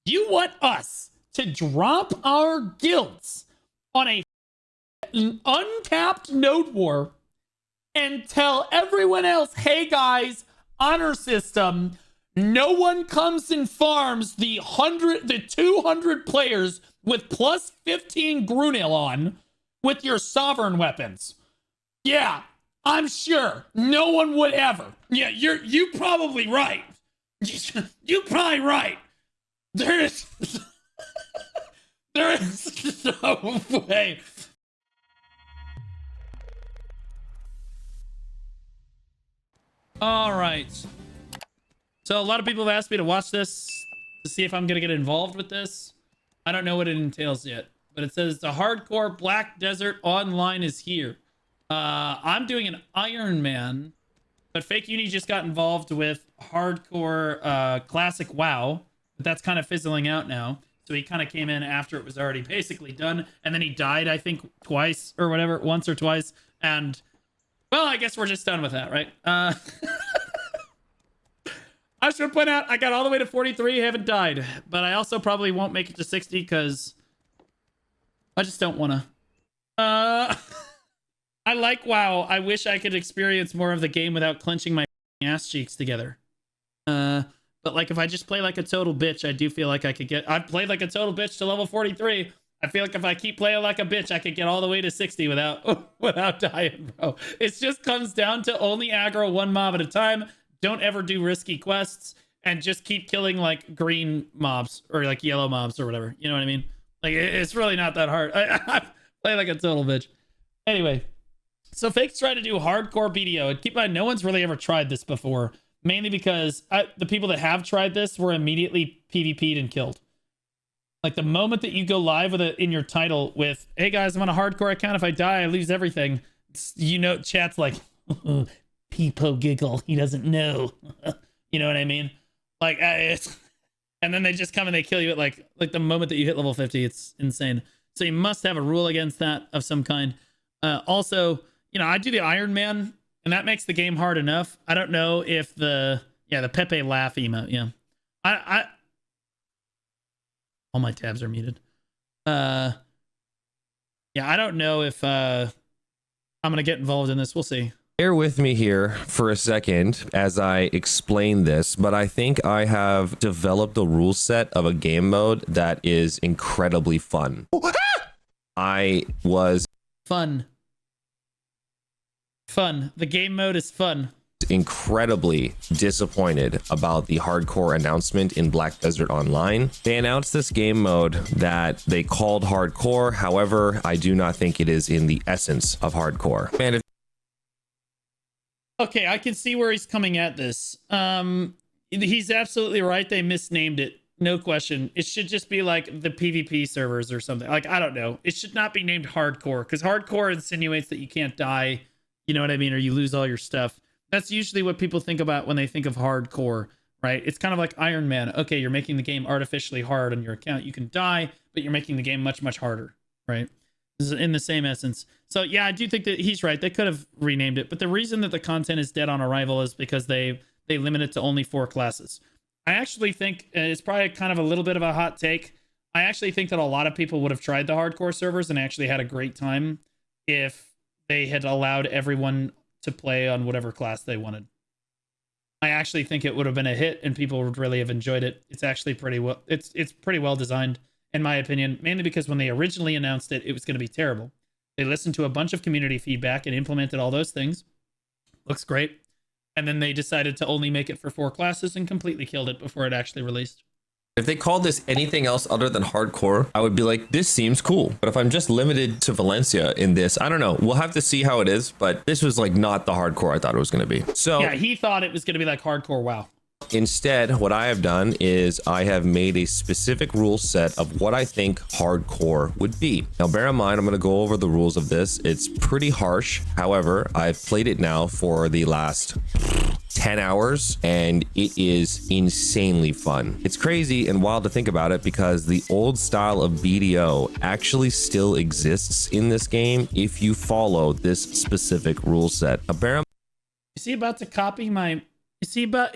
You want us to drop our guilds on a uncapped node war and tell everyone else, hey guys, honor system, no one comes and farms the 200 players with plus 15 Grunil on with your sovereign weapons. Yeah, I'm sure no one would ever. Yeah, you probably right. You probably right. There is no way. All right. So a lot of people have asked me to watch this to see if I'm going to get involved with this. I don't know what it entails yet, but it says the hardcore Black Desert Online is here. I'm doing an Iron Man, but Fake Uni just got involved with hardcore classic WoW, but that's kind of fizzling out now. So he kind of came in after it was already basically done, and then he died, I think, twice or whatever, once or twice. And well, I guess we're just done with that, right? I should point out I got all the way to 43, haven't died, but I also probably won't make it to 60 because I just don't want to. I like WoW. I wish I could experience more of the game without clenching my ass cheeks together. But like if I just play like a total bitch, I do feel like I could get. I've played like a total bitch to level 43. I feel like if I keep playing like a bitch, I could get all the way to 60 without dying, bro. It just comes down to only aggro one mob at a time. Don't ever do risky quests and just keep killing like green mobs or like yellow mobs or whatever. You know what I mean? Like it's really not that hard. I play like a total bitch. Anyway, so Fake's trying to do hardcore BDO. And keep in mind, no one's really ever tried this before. Mainly because the people that have tried this were immediately PvP'd and killed. Like the moment that you go live with it in your title with, hey guys, I'm on a hardcore account. If I die, I lose everything. You know, chat's like, Peepo giggle. He doesn't know. You know what I mean? Like, it's, and then they just come and they kill you at like the moment that you hit level 50. It's insane. So you must have a rule against that of some kind. Also, you know, I do the Iron Man, and that makes the game hard enough. I don't know if the Pepe laugh emote. Yeah, all my tabs are muted. Yeah, I don't know if I'm gonna get involved in this. We'll see. Bear with me here for a second as I explain this, but I think I have developed a rule set of a game mode that is incredibly fun. I was fun. The game mode is fun. Incredibly disappointed about the hardcore announcement in Black Desert Online. They announced this game mode that they called hardcore. However, I do not think it is in the essence of hardcore. Man, okay, I can see where he's coming at this. He's absolutely right. They misnamed it. No question. It should just be like the PvP servers or something. Like, I don't know. It should not be named hardcore because hardcore insinuates that you can't die. You know what I mean? Or you lose all your stuff. That's usually what people think about when they think of hardcore, right? It's kind of like Iron Man. Okay, you're making the game artificially hard on your account. You can die, but you're making the game much, much harder, right? This is in the same essence. So yeah, I do think that he's right. They could have renamed it, but the reason that the content is dead on arrival is because they limit it to only 4 classes. I actually think it's probably kind of a little bit of a hot take. I actually think that a lot of people would have tried the hardcore servers and actually had a great time if they had allowed everyone to play on whatever class they wanted. I actually think it would have been a hit and people would really have enjoyed it. It's actually pretty well, it's pretty well designed in my opinion, mainly because when they originally announced it, it was going to be terrible. They listened to a bunch of community feedback and implemented all those things. Looks great. And then they decided to only make it for 4 classes and completely killed it before it actually released. if they called this anything else other than hardcore, I would be like, this seems cool. But if I'm just limited to Valencia in this, I don't know. We'll have to see how it is. But this was like not the hardcore I thought it was going to be. So yeah, he thought it was going to be like hardcore WoW. Instead, what I have done is I have made a specific rule set of what I think hardcore would be. Now, bear in mind, I'm going to go over the rules of this. It's pretty harsh. However, I've played it now for the last 10 hours and it is insanely fun. It's crazy and wild to think about it because the old style of BDO actually still exists in this game if you follow this specific rule set. Now, bear in Is he about to copy my... Is he about...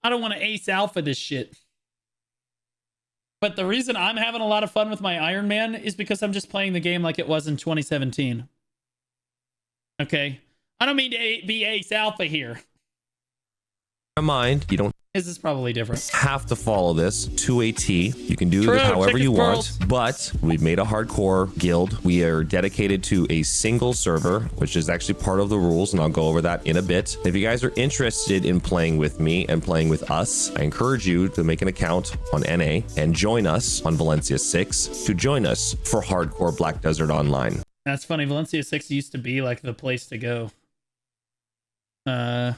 I don't want to ace alpha this shit. But the reason I'm having a lot of fun with my Iron Man is because I'm just playing the game like it was in 2017. Okay? I don't mean to be Ace Alpha here. Mind, you don't This is probably different. have to follow this to a T. You can do True, it however chicken you pearls. want, but we've made a hardcore guild. We are dedicated to a single server, which is actually part of the rules, and I'll go over that in a bit. If you guys are interested in playing with me and playing with us, I encourage you to make an account on NA and join us on Valencia 6 to join us for hardcore Black Desert Online. That's funny. Valencia 6 used to be like the place to go for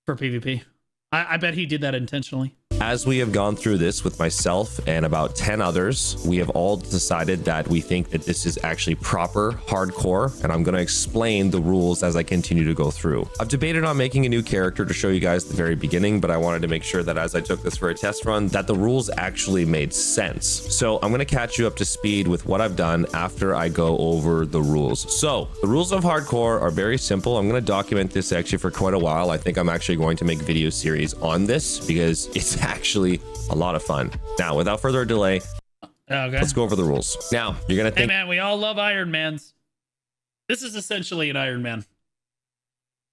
PvP. I bet he did that intentionally. As we have gone through this with myself and about 10 others, we have all decided that we think that this is actually proper hardcore, and I'm going to explain the rules as I continue to go through. I've debated on making a new character to show you guys at the very beginning, but I wanted to make sure that as I took this for a test run, that the rules actually made sense. So I'm going to catch you up to speed with what I've done after I go over the rules. So the rules of hardcore are very simple. I'm going to document this actually for quite a while. I think I'm actually going to make video series on this because it's actually a lot of fun. Now, without further delay, Okay. let's go over the rules. Now, you're going to Hey think, man, we all love Iron Mans. This is essentially an Iron Man.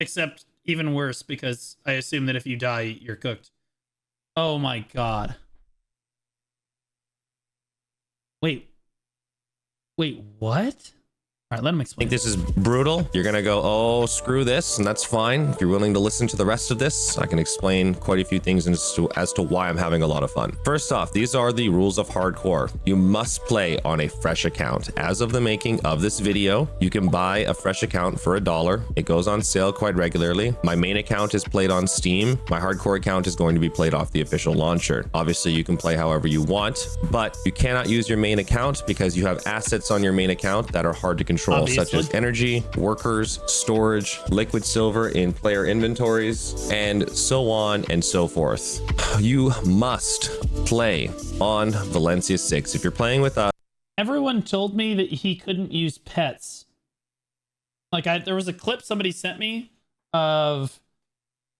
Except even worse, because I assume that if you die, you're cooked. Oh my god. Wait, what? All right, let him I explain. think this is brutal. You're going to go, oh, screw this, and that's fine. If you're willing to listen to the rest of this, I can explain quite a few things as to why I'm having a lot of fun. First off, these are the rules of hardcore. You must play on a fresh account. As of the making of this video, you can buy a fresh account for $1. It goes on sale quite regularly. My main account is played on Steam. My hardcore account is going to be played off the official launcher. Obviously, you can play however you want, but you cannot use your main account because you have assets on your main account that are hard to control, Obviously. such as energy, workers, storage, liquid silver in player inventories, and so on and so forth. You must play on Valencia 6. If you're playing with us, Everyone told me that he couldn't use pets. Like, there was a clip somebody sent me of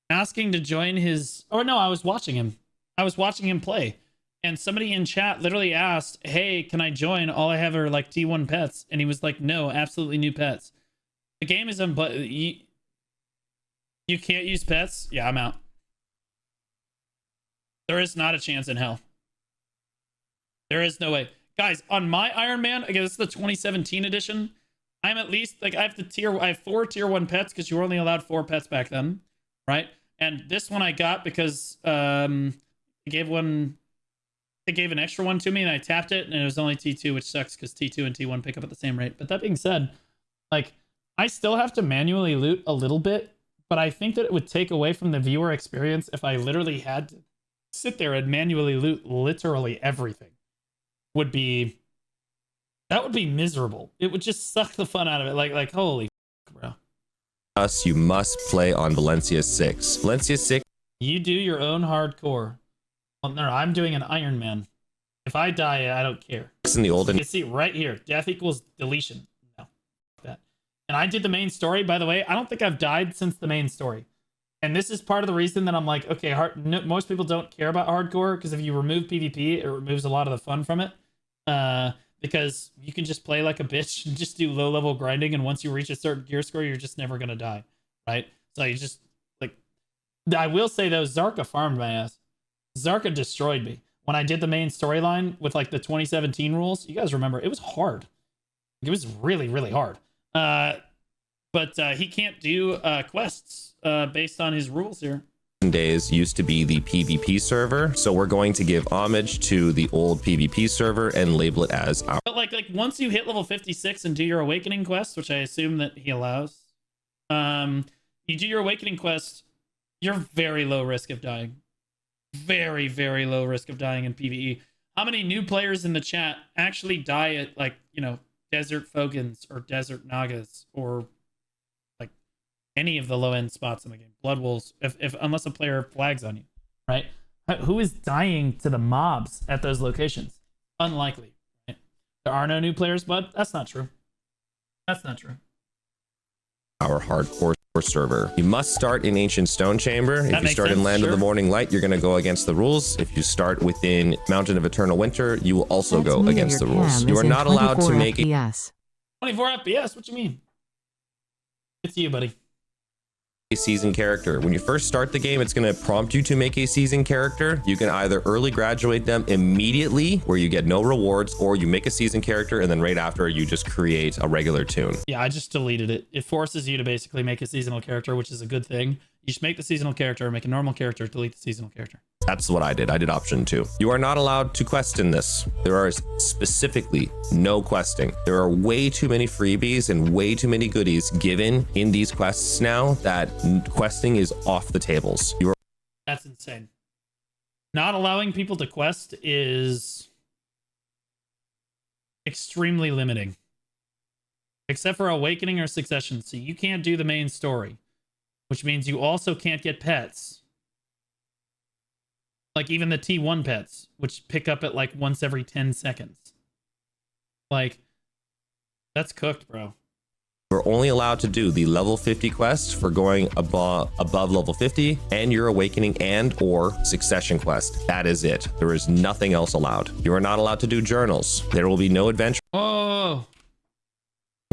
asking to join his... Oh, no, I was watching him. I was watching him play. And somebody in chat literally asked, hey, can I join? All I have are like T1 pets. And he was like, no, absolutely new pets. The game is you can't use pets? Yeah, I'm out. There is not a chance in hell. There is no way. Guys, on my Iron Man, again, this is the 2017 edition. I'm at least, like, I have 4 tier 1 pets because you were only allowed 4 pets back then, right? And this one I got because they gave an extra one to me and I tapped it and it was only T2, which sucks because T2 and T1 pick up at the same rate. But that being said, like, I still have to manually loot a little bit, but I think that it would take away from the viewer experience if I literally had to sit there and manually loot literally everything. That would be miserable. It would just suck the fun out of it. Like holy bro. you must play on Valencia 6. Valencia 6 You do your own hardcore. Well, no, I'm doing an Iron Man. If I die, I don't care. in the olden You see right here, death equals deletion. No, that. And I did the main story, by the way. I don't think I've died since the main story. And this is part of the reason that I'm like, okay, most people don't care about hardcore because if you remove PvP, it removes a lot of the fun from it. Because you can just play like a bitch and just do low-level grinding, and once you reach a certain gear score, you're just never gonna die, right? So you just, like... I will say, though, Zarka farmed my ass. Zarka destroyed me. When I did the main storyline with, like, the 2017 rules, you guys remember, it was hard. It was really, really hard. But he can't do quests based on his rules here. days used to be the PvP server, so we're going to give homage to the old PvP server and label it as our... But like once you hit level 56 and do your awakening quest, which I assume that he allows, you do your awakening quest, you're very low risk of dying. Very, very low risk of dying in PvE. How many new players in the chat actually die at, like, you know, Desert Fogans or Desert Nagas or like any of the low end spots in the game? Blood Wolves, unless a player flags on you, right? Who is dying to the mobs at those locations? Unlikely, right? There are no new players, but that's not true. That's not true. our hardcore server. You must start in Ancient Stone Chamber. If you start in Land of the Morning Light, you're going to go against the rules. If you start within Mountain of Eternal Winter, you will also go against the rules. You are not allowed to make a 24 FPS? What you mean? It's you, buddy. season character. When you first start the game, it's going to prompt you to make a season character. You can either early graduate them immediately, where you get no rewards, or you make a season character and then right after you just create a regular tune. Yeah, I just deleted it. It forces you to basically make a seasonal character, which is a good thing. You should make the seasonal character, make a normal character, delete the seasonal character. That's what I did. I did option 2. You are not allowed to quest in this. There are specifically no questing. There are way too many freebies and way too many goodies given in these quests now that questing is off the tables. That's insane. Not allowing people to quest is extremely limiting. Except for Awakening or Succession. So you can't do the main story, which means you also can't get pets. Like even the T1 pets, which pick up at like once every 10 seconds. Like, that's cooked, bro. You're only allowed to do the level 50 quest for going above level 50 and your Awakening and or Succession quest. That is it. There is nothing else allowed. You are not allowed to do journals. There will be no adventure. Oh.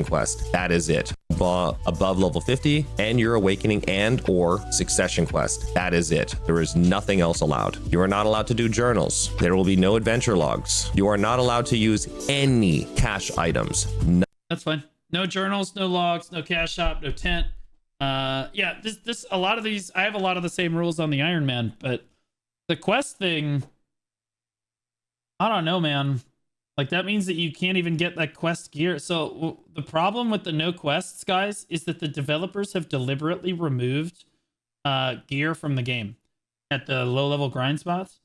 Quest. That is it. Above level 50 and your Awakening and or Succession quest. That is it. There is nothing else allowed. You are not allowed to do journals. There will be no adventure logs. You are not allowed to use any cash items. That's fine. No journals, no logs, no cash shop, no tent. Yeah, this a lot of these, I have a lot of the same rules on the Iron Man, but the quest thing, I don't know, man. Like, that means that you can't even get that quest gear. So the problem with the no quests, guys, is that the developers have deliberately removed gear from the game at the low-level grind spots.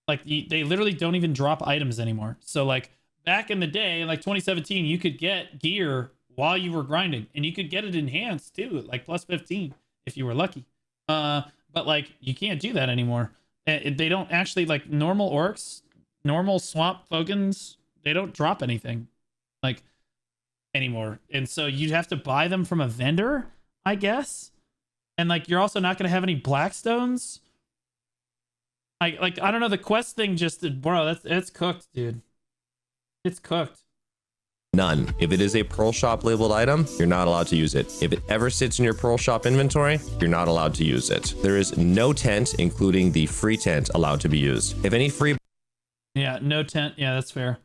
Like, they literally don't even drop items anymore. So, like, back in the day, like 2017, you could get gear while you were grinding. And you could get it enhanced, too, like plus 15, if you were lucky. But, like, you can't do that anymore. They don't actually, like, normal orcs, normal swamp fogans, they don't drop anything like anymore. And so you'd have to buy them from a vendor, I guess. And like, you're also not going to have any blackstones. I don't know. The quest thing just, bro, it's cooked, dude. It's cooked. None. If it is a Pearl Shop labeled item, you're not allowed to use it. If it ever sits in your Pearl Shop inventory, you're not allowed to use it. There is no tent, including the free tent, allowed to be used. If any free... Yeah, no tent. Yeah, that's fair.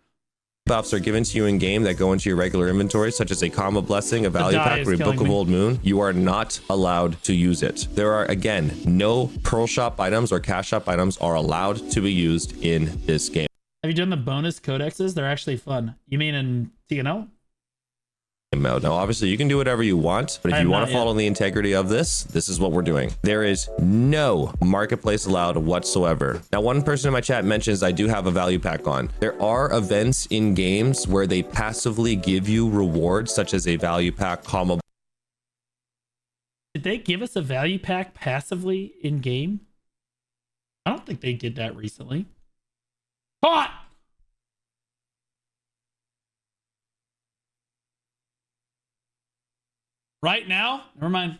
Buffs are given to you in game that go into your regular inventory, such as a Comma Blessing, a Value Pack, or a Book of Old Moon, you are not allowed to use it. There are, again, no Pearl Shop items or Cash Shop items are allowed to be used in this game. Have you done the bonus codexes? They're actually fun. You mean in TNO? Mode. Now, obviously, you can do whatever you want, but if you want to follow the integrity of this, this is what we're doing. There is no marketplace allowed whatsoever. Now, one person in my chat mentions I do have a value pack on. There are events in games where they passively give you rewards, such as a value pack, comma. Did they give us a value pack passively in game? I don't think they did that recently. Caught! Right now? Never mind.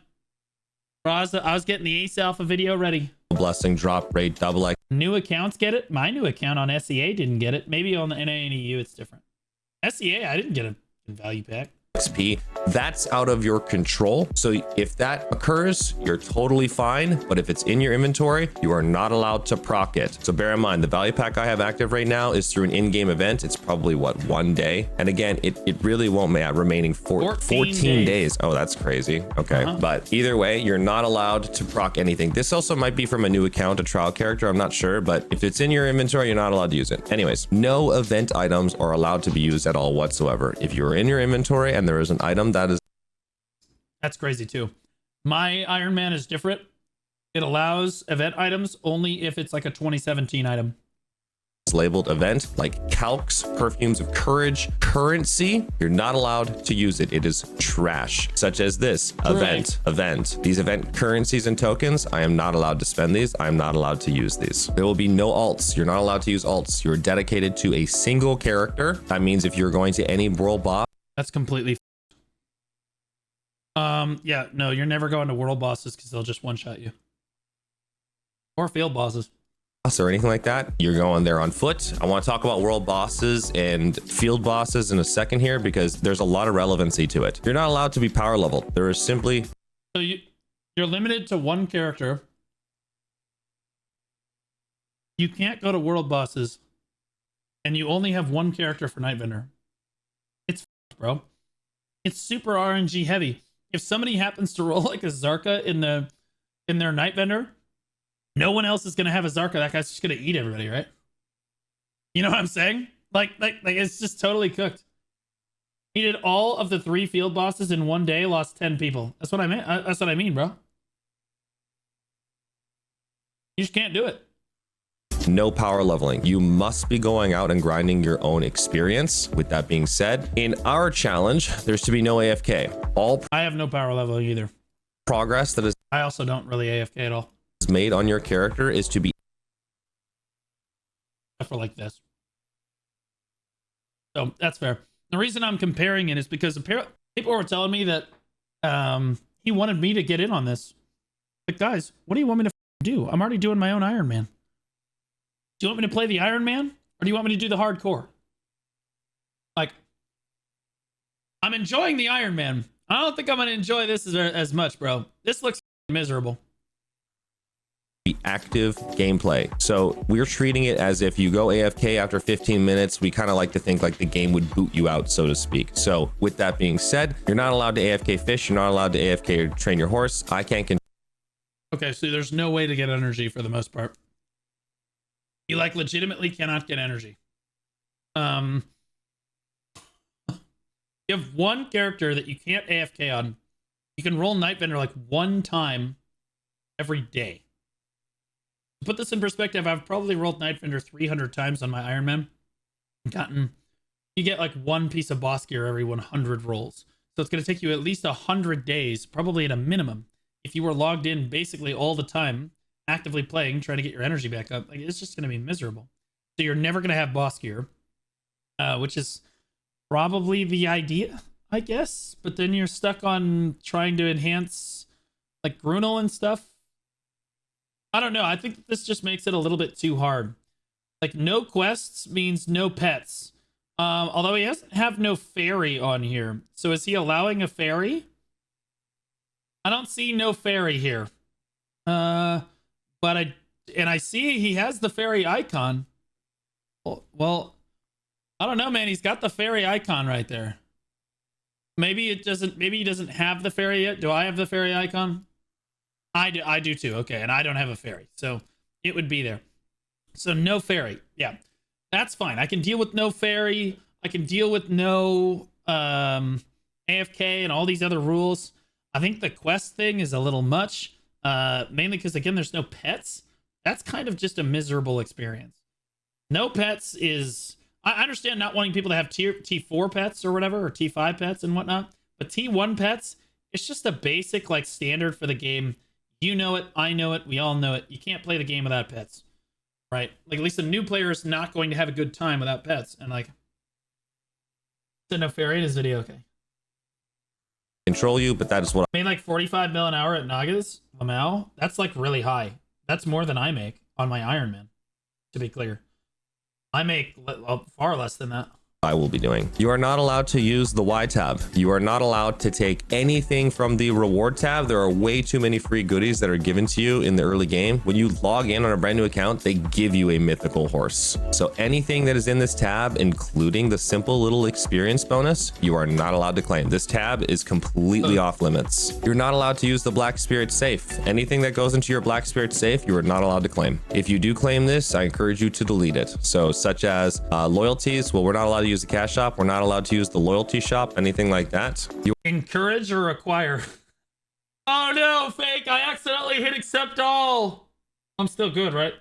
I was getting the Ace Alpha video ready. Blessing, drop rate, double X. New accounts get it? My new account on SEA didn't get it. Maybe on the NA and EU it's different. SEA, I didn't get a value pack. XP, that's out of your control. So if that occurs, you're totally fine. But if it's in your inventory, you are not allowed to proc it. So bear in mind, the value pack I have active right now is through an in-game event. It's probably what, 1 day. And again, it really won't matter. Remaining 14 days. Oh, that's crazy. Okay. But either way, you're not allowed to proc anything. This also might be from a new account, a trial character. I'm not sure, but if it's in your inventory, you're not allowed to use it. Anyways, no event items are allowed to be used at all whatsoever. If you're in your inventory and there is an item that is... That's crazy too. My Iron Man is different. It allows event items only if it's like a 2017 item. Labeled event, like calcs, perfumes of courage, currency, you're not allowed to use it. It is trash, such as this event. These event currencies and tokens, I am not allowed to spend these. I am not allowed to use these. There will be no alts. You're not allowed to use alts. You're dedicated to a single character. That means if you're going to any world boss, that's completely Yeah, no, you're never going to world bosses because they'll just one-shot you. Or field bosses. Or anything like that, you're going there on foot. I want to talk about world bosses and field bosses in a second here because there's a lot of relevancy to it. You're not allowed to be power level. There is simply... So you're limited to one character. You can't go to world bosses. And you only have one character for Night Vendor. It's bro. It's super RNG heavy. If somebody happens to roll like a Zarka in their Night Vendor, no one else is gonna have a Zarka. That guy's just gonna eat everybody, right? You know what I'm saying? Like it's just totally cooked. He did all of the 3 field bosses in one day, lost 10 people. That's what I meant. That's what I mean, bro. You just can't do it. No power leveling. You must be going out and grinding your own experience. With that being said, in our challenge, there's to be no AFK. I have no power leveling either. Progress that is I also don't really AFK at all. Made on your character is to be For like this. So that's fair. The reason I'm comparing it is because people were telling me that he wanted me to get in on this. Like, guys, what do you want me to do? I'm already doing my own Iron Man. Do you want me to play the Iron Man? Or do you want me to do the hardcore? Like, I'm enjoying the Iron Man. I don't think I'm going to enjoy this as much, bro. This looks miserable. Active gameplay. So we're treating it as if you go AFK after 15 minutes. We kind of like to think like the game would boot you out, so to speak. So with that being said, you're not allowed to AFK fish. You're not allowed to AFK train your horse. I can't. Okay, so there's no way to get energy for the most part. You like legitimately cannot get energy. You have one character that you can't AFK on. You can roll Night Vendor like one time every day. To put this in perspective, I've probably rolled Night Vendor 300 times on my Iron Man. You get like one piece of boss gear every 100 rolls. So it's going to take you at least 100 days, probably at a minimum, if you were logged in basically all the time, actively playing, trying to get your energy back up. Like, it's just going to be miserable. So you're never going to have boss gear, which is probably the idea, I guess. But then you're stuck on trying to enhance like Grunel and stuff. I don't know. I think this just makes it a little bit too hard. Like, no quests means no pets. Although he doesn't have no fairy on here. So is he allowing a fairy? I don't see no fairy here. But I see he has the fairy icon. Well, I don't know, man. He's got the fairy icon right there. Maybe he doesn't have the fairy yet. Do I have the fairy icon? I do too. Okay, and I don't have a fairy, so it would be there. So no fairy. Yeah, that's fine. I can deal with no fairy. I can deal with no AFK and all these other rules. I think the quest thing is a little much, mainly because, again, there's no pets. That's kind of just a miserable experience. No pets is... I understand not wanting people to have T4 pets or whatever, or T5 pets and whatnot, but T1 pets, it's just a basic, like, standard for the game. You know it, I know it, we all know it. You can't play the game without pets, right? Like, at least a new player is not going to have a good time without pets. And, like, said no fairy in his video, okay. Control you, but that is what I made like 45 mil an hour at Nagas, Lamau. That's like really high. That's more than I make on my Iron Man, to be clear. I make far less than that. I will be doing. You are not allowed to use the Y tab. You are not allowed to take anything from the reward tab. There are way too many free goodies that are given to you in the early game. When you log in on a brand new account, they give you a mythical horse. So anything that is in this tab, including the simple little experience bonus, you are not allowed to claim. This tab is completely off limits. You're not allowed to use the Black Spirit safe. Anything that goes into your Black Spirit safe, you are not allowed to claim. If you do claim this, I encourage you to delete it. So such as loyalties, well, we're not allowed to use the cash shop. We're not allowed to use the loyalty shop, anything like that. You encourage or acquire. Oh no, fake. I accidentally hit accept all. I'm still good, right?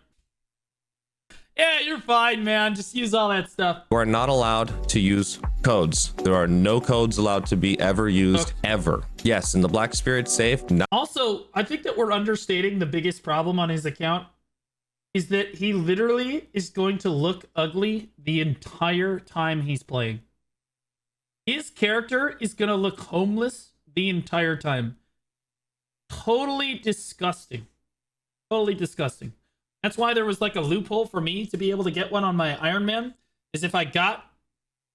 Yeah, you're fine, man. Just use all that stuff. are not allowed to use codes. There are no codes allowed to be ever used, ever. Yes, in the Black Spirit safe. Also, I think that we're understating the biggest problem on his account is that he literally is going to look ugly the entire time he's playing. His character is going to look homeless the entire time. Totally disgusting. Totally disgusting. That's why there was like a loophole for me to be able to get one on my Iron Man, is if I got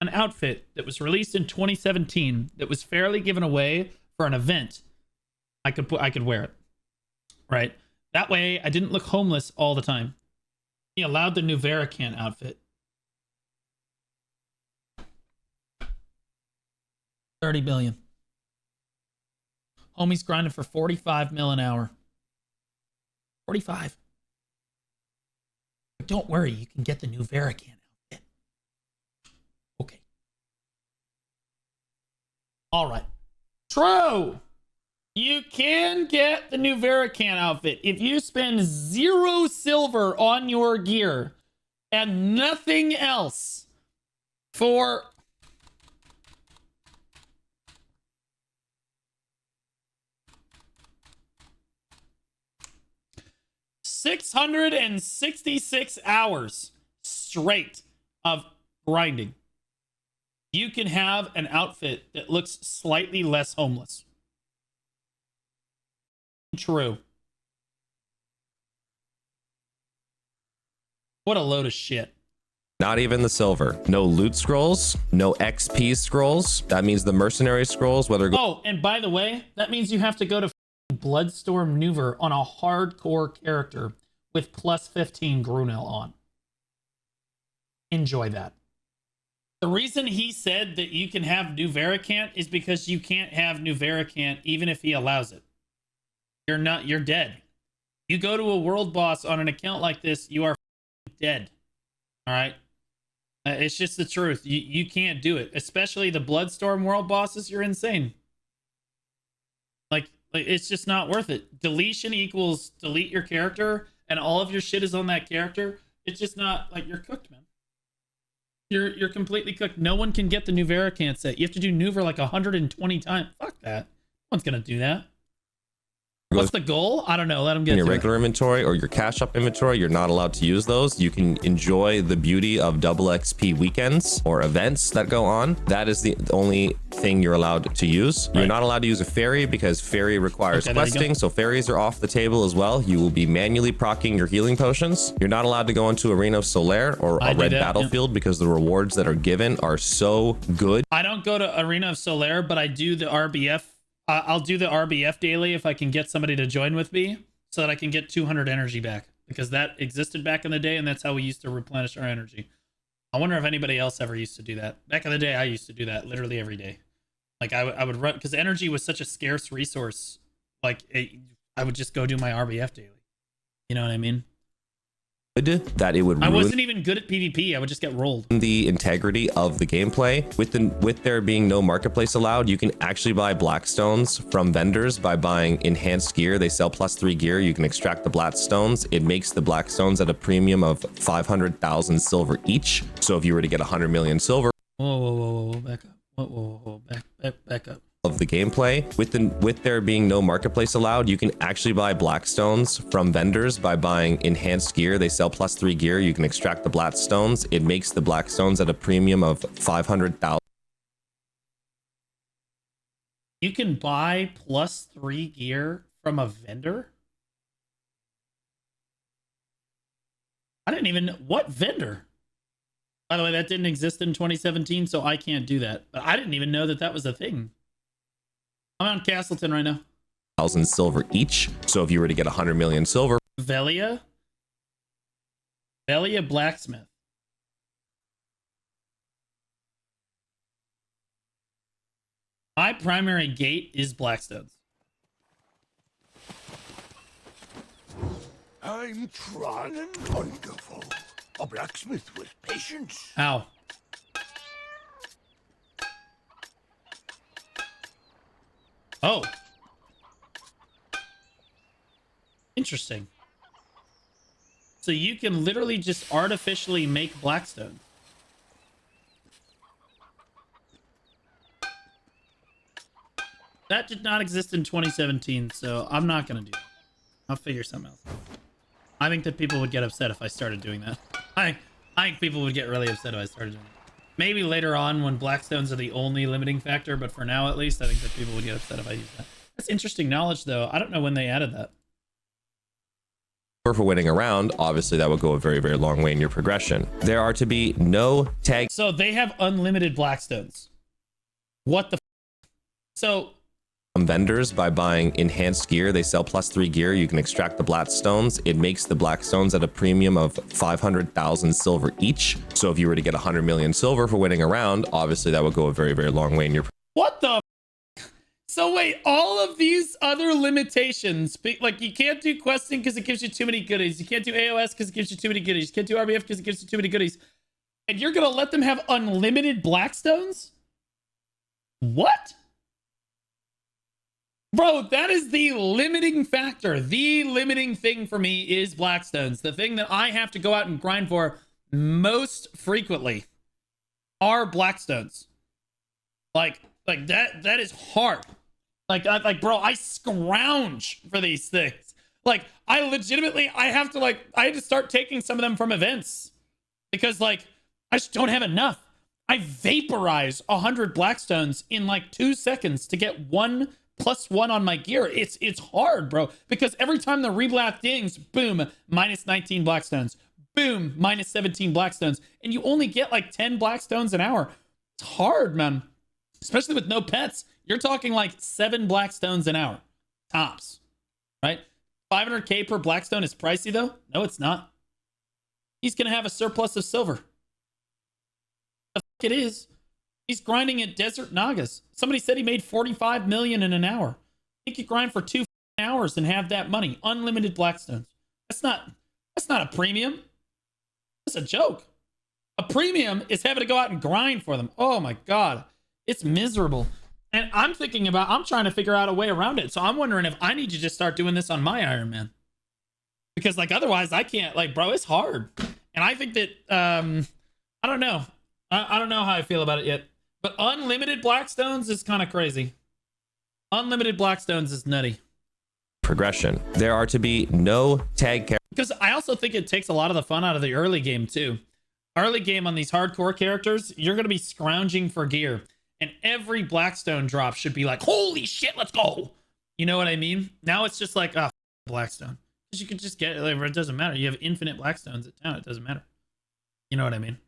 an outfit that was released in 2017 that was fairly given away for an event, I could wear it. Right? That way I didn't look homeless all the time. He allowed the new Veracant outfit. 30 billion. Homie's grinding for 45 mil an hour. 45. But don't worry, you can get the new Veracant outfit. Okay. All right. True. You can get the new Veracant outfit if you spend 0 silver on your gear and nothing else for $666 hours straight of grinding. You can have an outfit that looks slightly less homeless. True. What a load of shit. Not even the silver. No loot scrolls, no XP scrolls. That means the mercenary scrolls, whether... Oh, and by the way, that means you have to go to Bloodstorm Maneuver on a hardcore character with plus 15 Grunel on. Enjoy that. The reason he said that you can have new Veracant is because you can't have new Veracant even if he allows it. You're dead. You go to a world boss on an account like this, you are dead. All right? It's just the truth. You can't do it. Especially the Bloodstorm world bosses, you're insane. Like it's just not worth it. Deletion equals delete your character and all of your shit is on that character. It's just not, like, you're cooked, man. You're completely cooked. No one can get the new Veracant set. You have to do Nuver like 120 times. Fuck that. No one's gonna do that. What's the goal? I don't know. Let him get in your regular inventory or your cash up inventory. You're not allowed to use those. You can enjoy the beauty of double XP weekends or events that go on. That is the only thing you're allowed to use. Right. You're not allowed to use a fairy because fairy requires questing. So fairies are off the table as well. You will be manually proccing your healing potions. You're not allowed to go into Arena of Solaire or a red battlefield because the rewards that are given are so good. I don't go to Arena of Solaire, but I do the RBF. I'll do the RBF daily if I can get somebody to join with me so that I can get 200 energy back, because that existed back in the day and that's how we used to replenish our energy. I wonder if anybody else ever used to do that. Back in the day, I used to do that literally every day. Like I would run, because energy was such a scarce resource. Like I would just go do my RBF daily. You know what I mean? That it would ruin. I wasn't even good at PvP. I would just get rolled. The integrity of the gameplay. With there being no marketplace allowed, you can actually buy blackstones from vendors by buying enhanced gear. They sell +3 gear. You can extract the blackstones. It makes the blackstones at a premium of 500,000 silver each. So if you were to get 100 million silver, whoa, back up. Whoa, back up. Of the gameplay, with there being no marketplace allowed, you can actually buy blackstones from vendors by buying enhanced gear. They sell +3 gear. You can extract the blackstones. It makes the blackstones at a premium of 500,000. You can buy +3 gear from a vendor? I didn't even know. What vendor? By the way, that didn't exist in 2017, so I can't do that. But I didn't even know that that was a thing. I'm on Castleton right now. 1,000 silver each. So if you were to get 100 million silver. Velia Blacksmith. My primary gate is Blackstones. I'm Tron and wonderful. A blacksmith with patience. Ow. Oh. Interesting. So you can literally just artificially make Blackstone. That did not exist in 2017, so I'm not going to do it. I'll figure something else out. I think that people would get upset if I started doing that. I think people would get really upset if I started doing it. Maybe later on when Blackstones are the only limiting factor, but for now at least, I think that people would get upset if I use that. That's interesting knowledge, though. I don't know when they added that. For winning a round, obviously that would go a very, very long way in your progression. There are to be no tag. So they have unlimited Blackstones. What the? So Vendors, by buying enhanced gear, they sell +3 gear. You can extract the Blackstones. It makes the Blackstones at a premium of 500,000 silver each. So if you were to get 100 million silver for winning a round, obviously that would go a very, very long way in your. what the? So wait, all of these other limitations, like you can't do questing because it gives you too many goodies. You can't do AOS because it gives you too many goodies. You can't do RBF because it gives you too many goodies. And you're gonna let them have unlimited Blackstones? What? Bro, that is the limiting factor. The limiting thing for me is Blackstones. The thing that I have to go out and grind for most frequently are Blackstones. Like that is hard. Like, bro, I scrounge for these things. Like, I have to start taking some of them from events because like, I just don't have enough. I vaporize 100 Blackstones in like 2 seconds to get 1+1 on my gear. It's hard, bro, because every time the reblath dings, boom, -19 Blackstones, boom, -17 Blackstones, and you only get like 10 Blackstones an hour. It's hard, man, especially with no pets. You're talking like 7 Blackstones an hour tops, right? 500k per Blackstone is pricey though. No, it's not. He's gonna have a surplus of silver. The fuck it is. He's grinding at Desert Nagas. Somebody said he made 45 million in an hour. He could grind for 2 hours and have that money. Unlimited Blackstones. That's not a premium. That's a joke. A premium is having to go out and grind for them. Oh my God. It's miserable. And I'm trying to figure out a way around it. So I'm wondering if I need to just start doing this on my Iron Man. Because like otherwise I can't, like, bro, it's hard. And I think that I don't know. I don't know how I feel about it yet. But unlimited Blackstones is kind of crazy. Unlimited Blackstones is nutty. Progression. There are to be no tag characters. Because I also think it takes a lot of the fun out of the early game too. Early game on these hardcore characters, you're going to be scrounging for gear. And every Blackstone drop should be like, holy shit, let's go. You know what I mean? Now it's just like, Blackstone. Because you can just get it. It doesn't matter. You have infinite Blackstones at town. It doesn't matter. You know what I mean?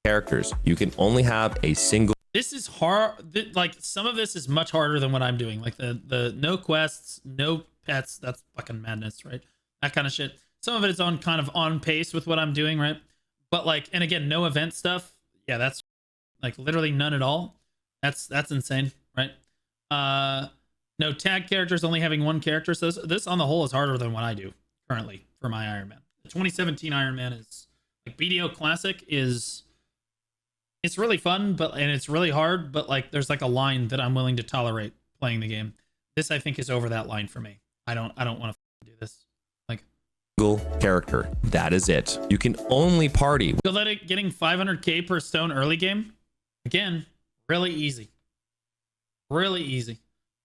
Characters. You can only have a single. This is hard. Like, some of this is much harder than what I'm doing. Like the no quests, no pets. That's fucking madness, right? That kind of shit. Some of it is kind of on pace with what I'm doing, right? But like, and again, no event stuff. Yeah, that's like literally none at all. That's insane, right? No tag characters, only having one character. So this on the whole is harder than what I do currently for my Iron Man. The 2017 Iron Man is like BDO Classic is. It's really fun, and it's really hard, but like there's like a line that I'm willing to tolerate playing the game. This I think is over that line for me. I don't want to do this. Like single character. That is it. You can only party. Feel that getting 500k per stone early game, again, really easy. Really easy.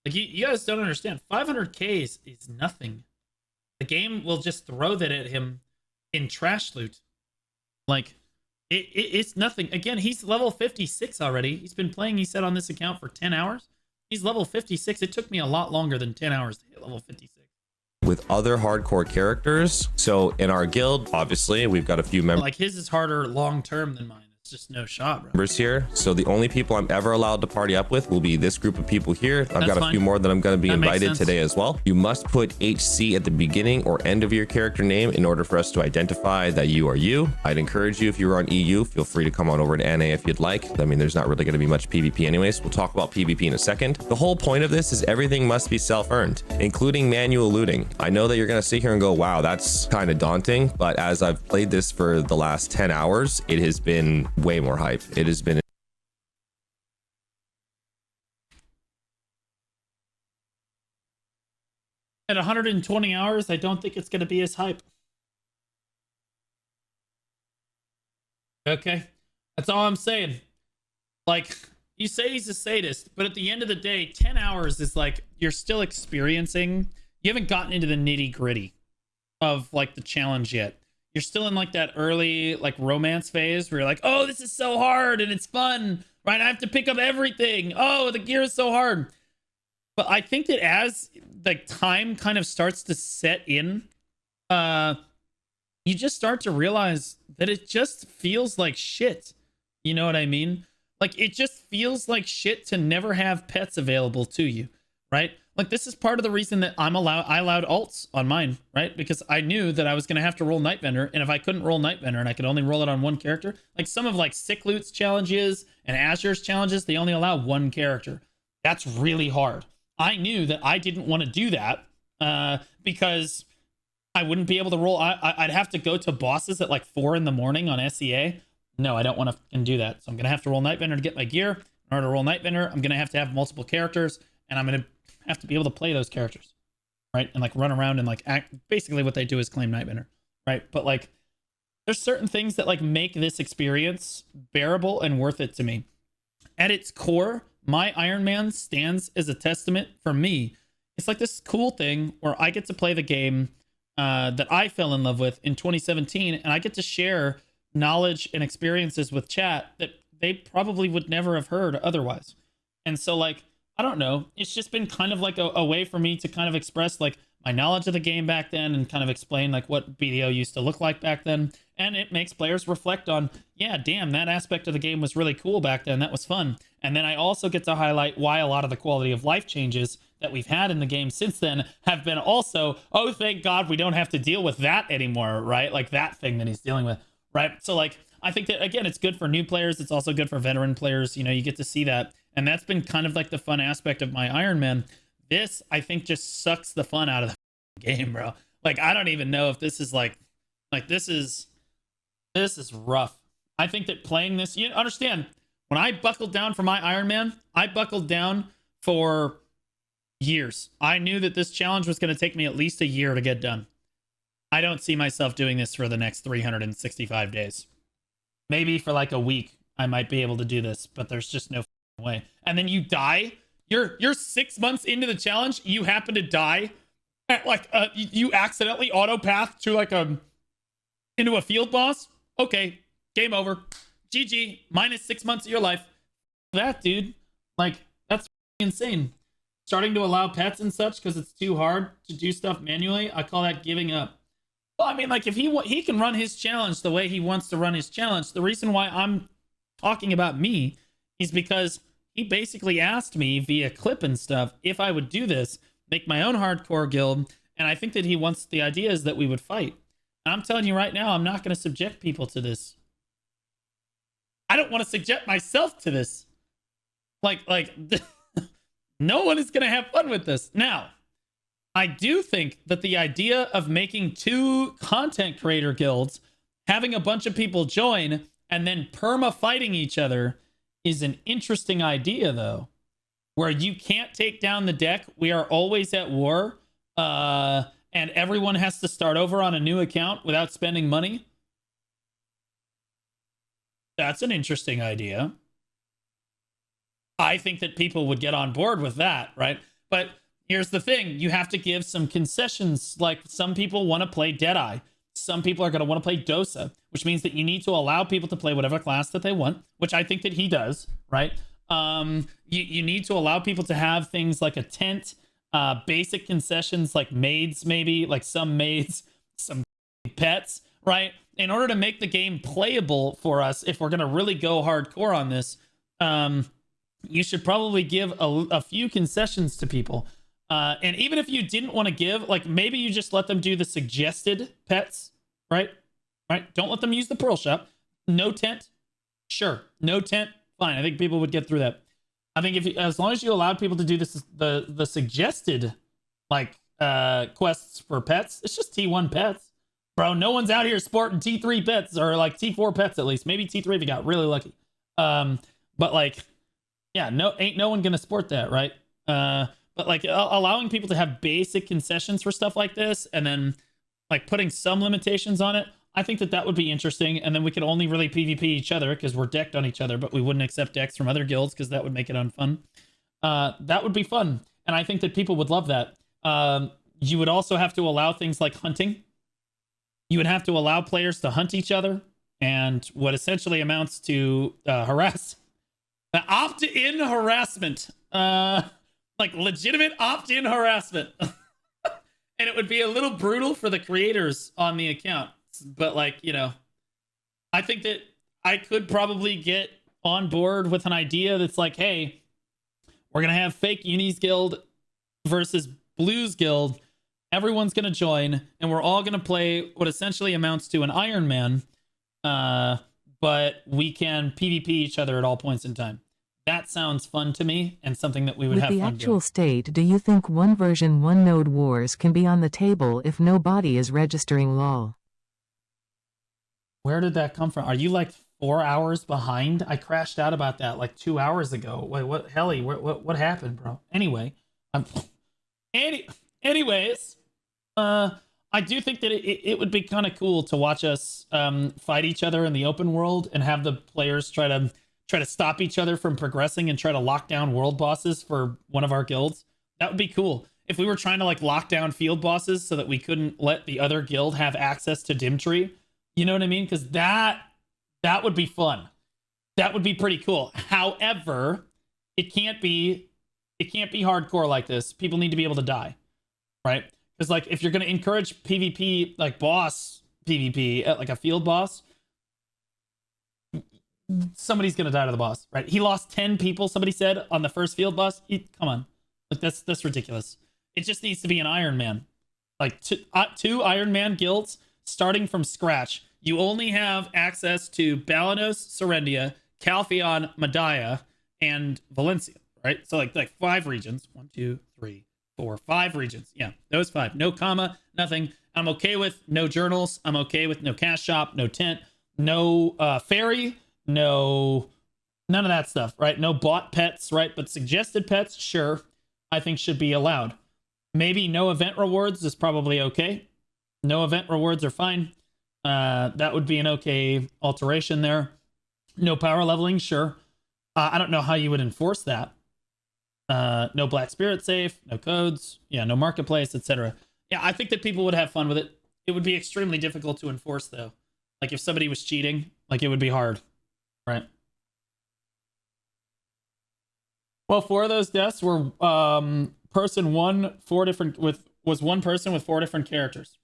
Like you guys don't understand. 500k is nothing. The game will just throw that at him in trash loot. Like it's nothing. Again, he's level 56 already. He's been playing, he said, on this account for 10 hours. He's level 56. It took me a lot longer than 10 hours to hit level 56. With other hardcore characters. So in our guild, obviously, we've got a few members. Like his is harder long term than mine. It's just no shot, bro. Members here. So the only people I'm ever allowed to party up with will be this group of people here. I've got a few more that I'm going to be invited today as well. You must put HC at the beginning or end of your character name in order for us to identify that you are you. I'd encourage you, if you are on EU, feel free to come on over to NA if you'd like. I mean, there's not really going to be much PvP anyways. We'll talk about PvP in a second. The whole point of this is everything must be self-earned, including manual looting. I know that you're going to sit here and go, wow, that's kind of daunting. But as I've played this for the last 10 hours, it has been way more hype. It has been at 120 hours. I don't think it's going to be as hype. Okay, that's all I'm saying. Like, you say he's a sadist, but at the end of the day, 10 hours is like you're still experiencing. You haven't gotten into the nitty gritty of like the challenge yet. you're still in like that early like romance phase where you're like, oh, this is so hard and it's fun, right? I have to pick up everything. Oh, the gear is so hard. But I think that as like time kind of starts to set in, you just start to realize that it just feels like shit. You know what I mean? Like it just feels like shit to never have pets available to you, right? Like this is part of the reason that I allowed alts on mine, right? Because I knew that I was gonna have to roll Nightbender, and if I couldn't roll Nightbender and I could only roll it on one character, like some of like Sick Loot's challenges and Azure's challenges, they only allow one character. That's really hard. I knew that I didn't want to do that because I wouldn't be able to roll. I'd have to go to bosses at like 4 in the morning on SEA. No, I don't want to do that. So I'm going to have to roll Nightbender to get my gear. In order to roll Nightbender, I'm going to have multiple characters, and I'm going to have to be able to play those characters, right? And like run around and like act. Basically what they do is claim Nightbender, right? But like there's certain things that like make this experience bearable and worth it to me. At its core, my Iron Man stands as a testament for me. It's like this cool thing where I get to play the game that I fell in love with in 2017, and I get to share knowledge and experiences with chat that they probably would never have heard otherwise. And so like, I don't know, it's just been kind of like a way for me to kind of express like my knowledge of the game back then and kind of explain like what BDO used to look like back then. And it makes players reflect on, yeah, damn, that aspect of the game was really cool back then. That was fun. And then I also get to highlight why a lot of the quality of life changes that we've had in the game since then have been also, oh, thank God we don't have to deal with that anymore, right? Like that thing that he's dealing with, right? So like, I think that, again, it's good for new players. It's also good for veteran players. You know, you get to see that. And that's been kind of like the fun aspect of my Iron Man. This, I think, just sucks the fun out of the game, bro. Like, I don't even know if this is like this is rough. I think that playing this, you understand, when I buckled down for my Iron Man, I buckled down for years. I knew that this challenge was going to take me at least a year to get done. I don't see myself doing this for the next 365 days. Maybe for like a week, I might be able to do this, but there's just no way. And then you die. You're 6 months into the challenge. You happen to die at like you accidentally auto path to like into a field boss. Okay, game over. GG. Minus 6 months of your life. That, dude, like that's insane. Starting to allow pets and such because it's too hard to do stuff manually. I call that giving up. Well, I mean, like if he can run his challenge the way he wants to run his challenge. The reason why I'm talking about me is because he basically asked me via clip and stuff if I would do this, make my own hardcore guild, and I think that he wants, the idea is that we would fight. And I'm telling you right now, I'm not going to subject people to this. I don't want to subject myself to this. Like no one is going to have fun with this. Now, I do think that the idea of making 2 content creator guilds, having a bunch of people join, and then perma fighting each other is an interesting idea, though, where you can't take down the deck. We are always at war, and everyone has to start over on a new account without spending money. That's an interesting idea. I think that people would get on board with that, right? But here's the thing. You have to give some concessions. Like some people want to play Deadeye. Some people are going to want to play Dosa, which means that you need to allow people to play whatever class that they want, which I think that he does, right? You need to allow people to have things like a tent, basic concessions like maids, maybe like some maids, some pets, right? In order to make the game playable for us, if we're going to really go hardcore on this, you should probably give a few concessions to people. And even if you didn't want to give, like maybe you just let them do the suggested pets, right? Right? Don't let them use the Pearl Shop. No tent. Sure. No tent. Fine. I think people would get through that. I think as long as you allowed people to do this, the suggested like quests for pets, it's just T1 pets, bro. No one's out here sporting T3 pets or like T4 pets at least. Maybe T3 if you got really lucky. But like, yeah, ain't no one gonna sport that, right? But like allowing people to have basic concessions for stuff like this, and then like putting some limitations on it, I think that would be interesting. And then we could only really PvP each other because we're decked on each other, but we wouldn't accept decks from other guilds because that would make it unfun. That would be fun. And I think that people would love that. You would also have to allow things like hunting. You would have to allow players to hunt each other, and what essentially amounts to opt-in harassment, like legitimate opt-in harassment. And it would be a little brutal for the creators on the account. But like, you know, I think that I could probably get on board with an idea that's like, hey, we're going to have fake Unis Guild versus Blues Guild. Everyone's going to join, and we're all going to play what essentially amounts to an Iron Man. But we can PvP each other at all points in time. That sounds fun to me, and something that we would have fun doing. With the actual state, do you think one version, one node wars can be on the table if nobody is registering LOL? Where did that come from? Are you like 4 hours behind? I crashed out about that like 2 hours ago. Wait, what? Helly, what happened, bro? Anyway, anyways, I do think that it would be kind of cool to watch us fight each other in the open world and have the players try to stop each other from progressing and try to lock down world bosses for one of our guilds. That would be cool. If we were trying to like lock down field bosses so that we couldn't let the other guild have access to Dim Tree. You know what I mean? Because that would be fun. That would be pretty cool. However, it can't be hardcore like this. People need to be able to die, right? Because like if you're going to encourage PvP, like boss PvP at like a field boss, somebody's going to die to the boss, right? He lost 10 people, somebody said, on the first field boss. Come on. Like that's ridiculous. It just needs to be an Iron Man. Like two Iron Man guilds starting from scratch. You only have access to Balanos, Serendia, Calpheon, Medaya, and Valencia, right? So like 5 regions. 1, 2, 3, 4, 5 regions. Yeah, those 5. No comma, nothing. I'm okay with no journals. I'm okay with no cash shop, no tent, no ferry, no none of that stuff, right? No bought pets, right? But suggested pets, sure, I think should be allowed. Maybe no event rewards is probably okay. No event rewards are fine. That would be an okay alteration there. No power leveling, sure. I don't know how you would enforce that. No Black Spirit safe, no codes, yeah, no marketplace, etc. Yeah, I think that people would have fun with it. It would be extremely difficult to enforce, though. Like if somebody was cheating, like it would be hard, right? Well, 4 of those deaths were person 1, 4 different was one person with 4 different characters.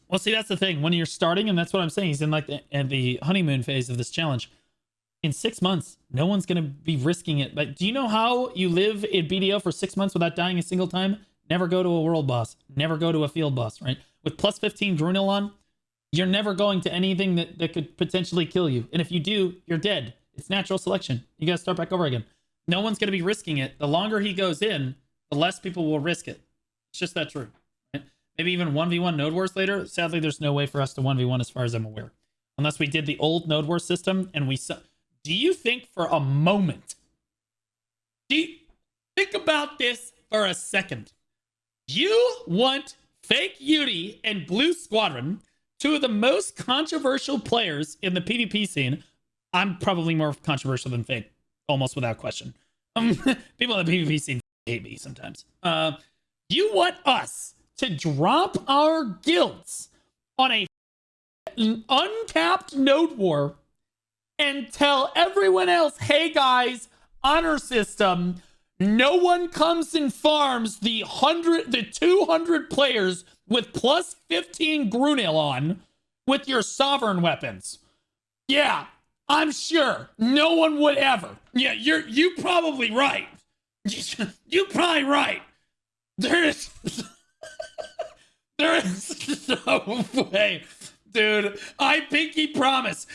Well, see, that's the thing. When you're starting, and that's what I'm saying, he's in like the honeymoon phase of this challenge. In 6 months, no one's going to be risking it. But do you know how you live in BDO for 6 months without dying a single time? Never go to a world boss. Never go to a field boss, right? With plus 15 Grunil on, you're never going to anything that could potentially kill you. And if you do, you're dead. It's natural selection. You got to start back over again. No one's going to be risking it. The longer he goes in, the less people will risk it. It's just that true. Right? Maybe even 1v1 Node Wars later. Sadly, there's no way for us to 1v1 as far as I'm aware. Unless we did the old Node Wars system and we... Do you think for a moment... Think about this for a second. You want Fake Uni and Blue Squadron, 2 of the most controversial players in the PvP scene. I'm probably more controversial than Fake, almost without question. People in the PvP scene hate me sometimes. You want us to drop our guilds on a uncapped node war and tell everyone else, hey guys, honor system, no one comes and farms the 200 players with plus 15 Grunil on with your sovereign weapons. Yeah, I'm sure no one would ever. Yeah, you probably right. You're probably right. There is no way, dude. I pinky promise.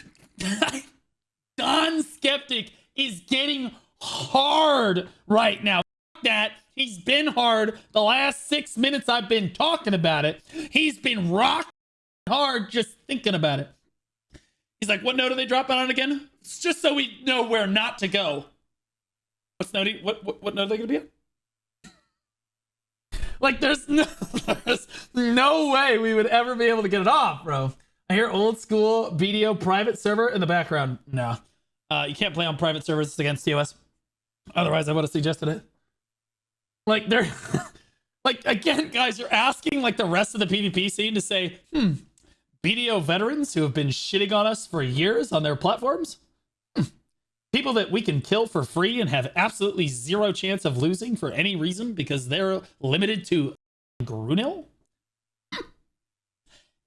Don Skeptic is getting hard right now. That he's been hard the last 6 minutes I've been talking about it. He's been rock hard just thinking about it. He's like, what node are they dropping on again? It's just so we know where not to go. What node are they gonna be at? Like there's no way we would ever be able to get it off, bro. I hear old school BDO private server in the background. No. You can't play on private servers against TOS. Otherwise, I would have suggested it. Like, they're... like, again, guys, you're asking, like, the rest of the PvP scene to say, BDO veterans who have been shitting on us for years on their platforms? People that we can kill for free and have absolutely zero chance of losing for any reason because they're limited to Grunil?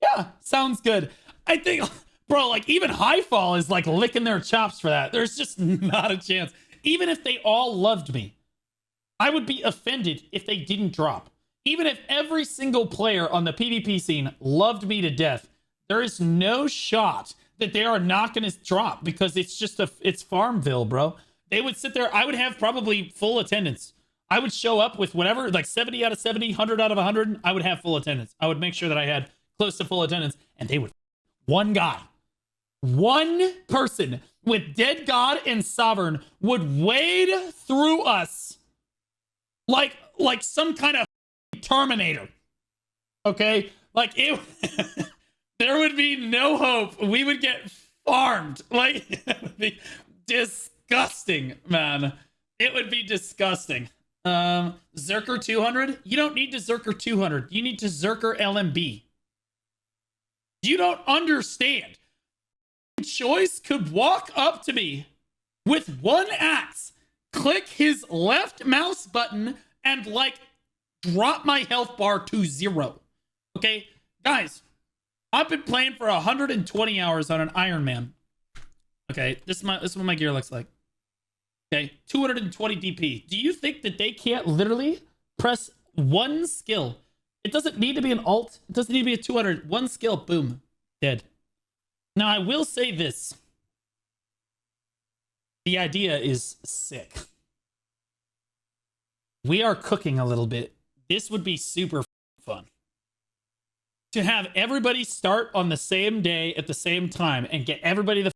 Yeah, sounds good. I think, bro, like even Highfall is like licking their chops for that. There's just not a chance. Even if they all loved me, I would be offended if they didn't drop. Even if every single player on the PvP scene loved me to death, there is no shot that they are not going to drop because it's just it's Farmville, bro. They would sit there. I would have probably full attendance. I would show up with whatever, like 70 out of 70, 100 out of 100. I would have full attendance. I would make sure that I had close to full attendance, and they would. One guy, one person with Dead God and Sovereign would wade through us like some kind of Terminator. Okay? Like it there would be no hope. We would get farmed. Like it would be disgusting, man. It would be disgusting. Zerker 200? You don't need to Zerker 200. You need to Zerker LMB. You don't understand. Choice could walk up to me with one axe, click his left mouse button, and like drop my health bar to 0. Okay, guys, I've been playing for 120 hours on an Iron Man. Okay, this is what my gear looks like. Okay, 220 DP. Do you think that they can't literally press one skill? It doesn't need to be an alt. It doesn't need to be a 200. One skill, boom, dead. Now, I will say this. The idea is sick. We are cooking a little bit. This would be super fun. To have everybody start on the same day at the same time and get everybody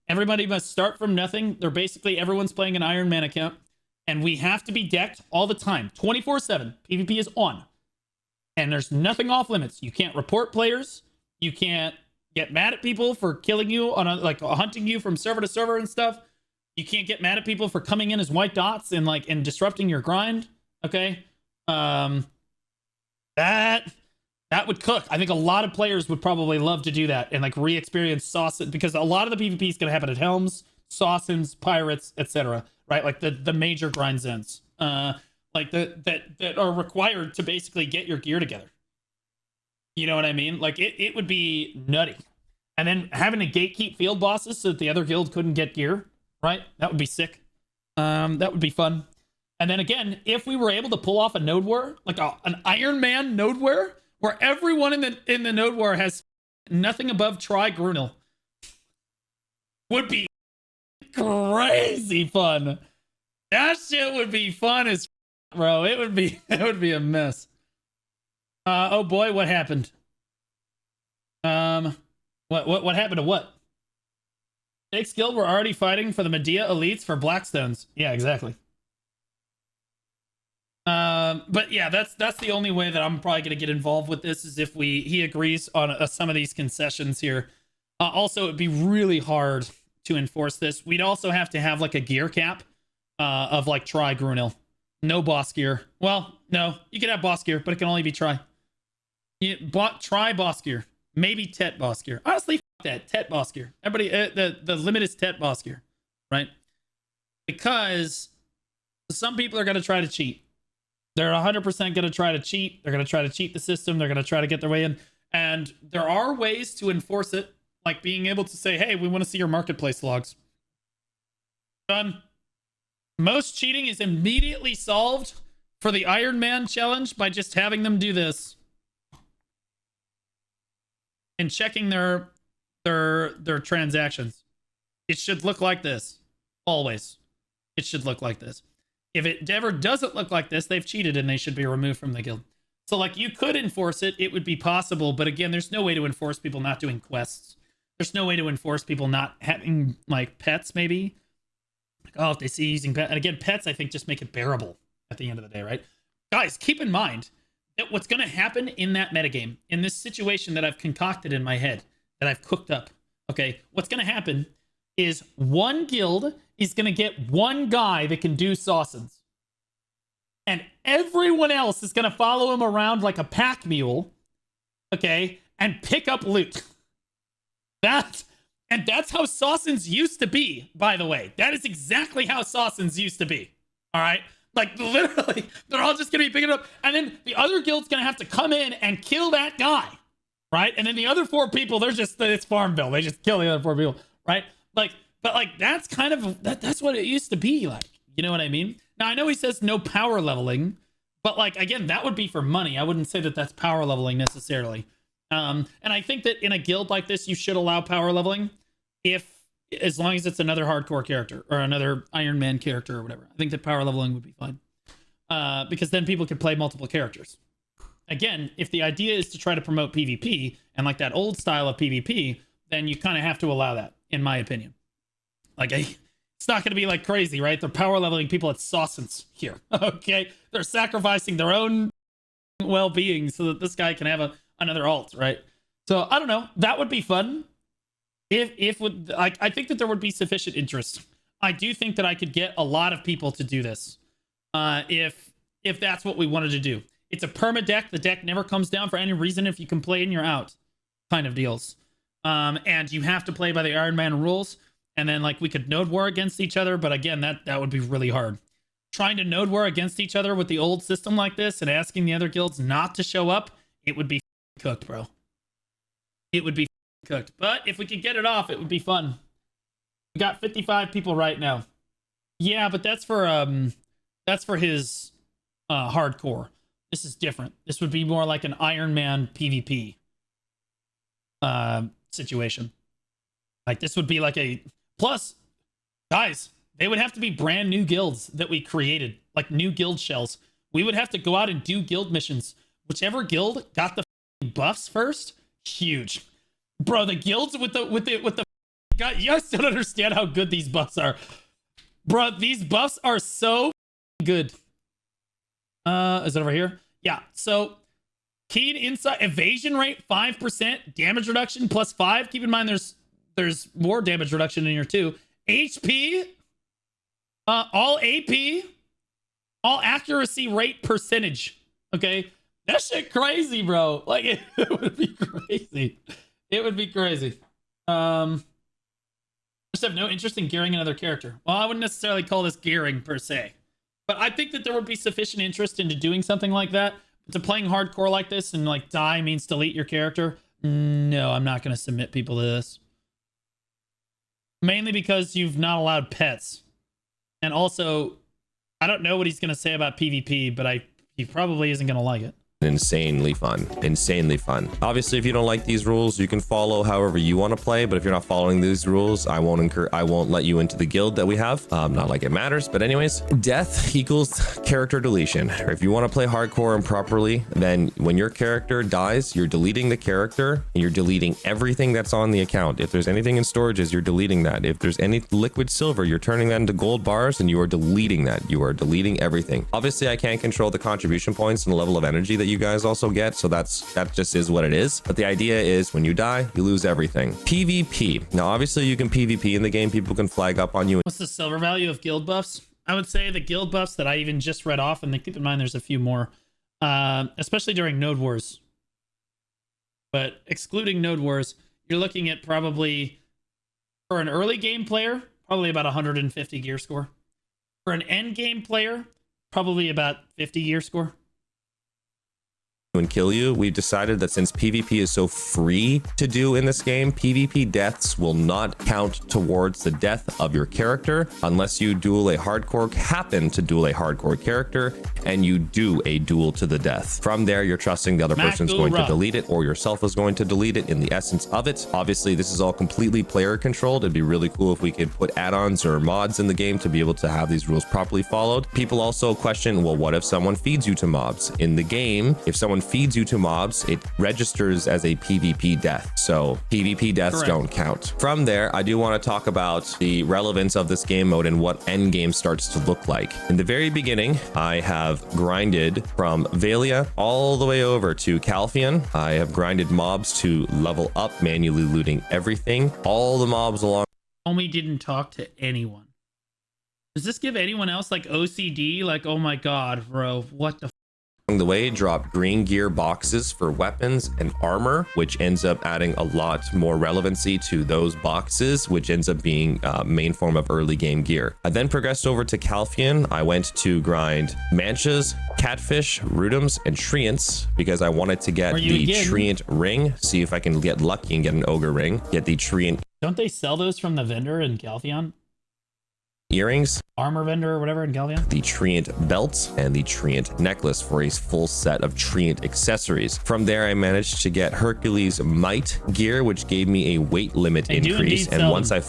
everybody must start from nothing. They're basically, everyone's playing an Iron Man account. And we have to be decked all the time. 24/7. PvP is on. And there's nothing off limits. You can't report players. You can't get mad at people for killing you on hunting you from server to server and stuff. You can't get mad at people for coming in as white dots and disrupting your grind. Okay. That would cook. I think a lot of players would probably love to do that and re-experience Saucon, because a lot of the PvP is going to happen at Helms, Saucons, Pirates, etc. Right? Like the major grind zones. That are required to basically get your gear together. You know what I mean? Like it would be nutty. And then having to gatekeep field bosses so that the other guild couldn't get gear, right? That would be sick. That would be fun. And then again, if we were able to pull off a node war, like an Iron Man node war, where everyone in the node war has nothing above Grunil, would be crazy fun. That shit would be fun as bro. It would be a mess. Oh boy, what happened? What happened to what? Jake's guild were already fighting for the Medea elites for Blackstones. Yeah, exactly. But yeah, that's the only way that I'm probably gonna get involved with this is if he agrees on some of these concessions here. Also, it'd be really hard to enforce this. We'd also have to have a gear cap of Grunil. No boss gear. Well, no, you can have boss gear, but it can only be try. Try boss gear. Maybe Tet boss gear. Honestly, fuck that. Tet boss gear. Everybody, the limit is Tet boss gear, right? Because some people are going to try to cheat. They're 100% going to try to cheat. They're going to try to cheat the system. They're going to try to get their way in. And there are ways to enforce it, like being able to say, hey, we want to see your marketplace logs. Done. Most cheating is immediately solved for the Iron Man challenge by just having them do this and checking their transactions. It should look like this. Always. It should look like this. If it ever doesn't look like this, they've cheated and they should be removed from the guild. So you could enforce it. It would be possible. But again, there's no way to enforce people not doing quests. There's no way to enforce people not having pets maybe. Oh, if they see using pets. And again, pets, I think, just make it bearable at the end of the day, right? Guys, keep in mind that what's going to happen in that metagame, in this situation that I've concocted in my head, that I've cooked up, okay? What's going to happen is one guild is going to get one guy that can do Saucons. And everyone else is going to follow him around like a pack mule, okay? and pick up loot. That's how Sawsons used to be, by the way. That is exactly how Sawsons used to be. All right? Like, literally, they're all just going to be picking it up. And then the other guild's going to have to come in and kill that guy. Right? And then the other 4 people, it's Farmville. They just kill the other 4 people. Right? Like, but like, that's kind of, that's what it used to be like. You know what I mean? Now, I know he says no power leveling. But like, again, that would be for money. I wouldn't say that that's power leveling necessarily. And I think that in a guild like this, you should allow power leveling as long as it's another hardcore character or another Iron Man character or whatever. I think that power leveling would be fine. Because then people could play multiple characters. Again, if the idea is to try to promote PvP and like that old style of PvP, then you kind of have to allow that, in my opinion. Like, it's not going to be like crazy, right? They're power leveling people at Sawsons here, okay? They're sacrificing their own well-being so that this guy can have another alt, right? So, I don't know. That would be fun. I think that there would be sufficient interest. I do think that I could get a lot of people to do this if that's what we wanted to do. It's a perma deck. The deck never comes down for any reason. If you complain, you're out kind of deals. And you have to play by the Iron Man rules. And then like we could node war against each other. But again, that would be really hard. Trying to node war against each other with the old system like this and asking the other guilds not to show up, it would be cooked, bro. It would be cooked. But if we could get it off, it would be fun. We got 55 people right now. Yeah, but that's for his hardcore. This is different. This would be more like an Iron Man PvP situation. Like this would be like a plus, guys. They would have to be brand new guilds that we created, like new guild shells. We would have to go out and do guild missions. Whichever guild got the buffs first, huge, bro. The guilds with the God, you guys don't understand how good these buffs are, bro. These buffs are so good. Is it over here? Yeah. So, keen insight, evasion rate 5%, damage reduction +5. Keep in mind, there's more damage reduction in here too. HP, all AP, all accuracy rate percentage. Okay, that shit crazy, bro. Like it would be crazy. It would be crazy. Just have no interest in gearing another character. Well, I wouldn't necessarily call this gearing per se. But I think that there would be sufficient interest into doing something like that. To playing hardcore like this and like die means delete your character. No, I'm not going to submit people to this. Mainly because you've not allowed pets. And also, I don't know what he's going to say about PvP, but he probably isn't going to like it. Insanely fun. Obviously, if you don't like these rules, you can follow however you want to play, but if you're not following these rules, I won't let you into the guild that we have. Not like it matters, but anyways, death equals character deletion. If you want to play hardcore and properly, then when your character dies, you're deleting the character and you're deleting everything that's on the account. If there's anything in storages, you're deleting that. If there's any liquid silver, you're turning that into gold bars and you are deleting that. You are deleting everything. Obviously, I can't control the contribution points and the level of energy that you guys also get, so that just is what it is. But the idea is when you die, you lose everything. PvP. Now, obviously, you can PvP in the game. People can flag up on you. What's the silver value of guild buffs? I would say the guild buffs that I even just read off, and then keep in mind there's a few more, especially during node wars. But excluding node wars, you're looking at probably, for an early game player, probably about 150 gear score. For an end game player, probably about 50 gear score. And kill you. We've decided that since PvP is so free to do in this game, PvP deaths will not count towards the death of your character unless you happen to duel a hardcore character and you do a duel to the death. From there, you're trusting the other person's going to delete it or yourself is going to delete it in the essence of it. Obviously, this is all completely player controlled. It'd be really cool if we could put add-ons or mods in the game to be able to have these rules properly followed. People also question, well, what if someone feeds you to mobs? In the game, if someone feeds you to mobs, it registers as a PvP death. So PvP deaths don't count. From there, I do want to talk about the relevance of this game mode and what end game starts to look like. In the very beginning, I have grinded from Valia all the way over to Calphion. I have grinded mobs to level up, manually looting everything. All the mobs along. Homie didn't talk to anyone. Does this give anyone else like OCD? Like, oh my god, bro, what the the way, drop green gear boxes for weapons and armor, which ends up adding a lot more relevancy to those boxes, which ends up being main form of early game gear. I then progressed over to Calphion. I went to grind manchas, catfish, rudums, and treants because I wanted to get the treant ring, see if I can get lucky and get an ogre ring, get the treant. Don't they sell those from the vendor in Calphion? Earrings, armor vendor or whatever in Calphion, the treant belt, and the treant necklace for a full set of treant accessories. From there, I managed to get Hercules might gear, which gave me a weight limit increase. And once I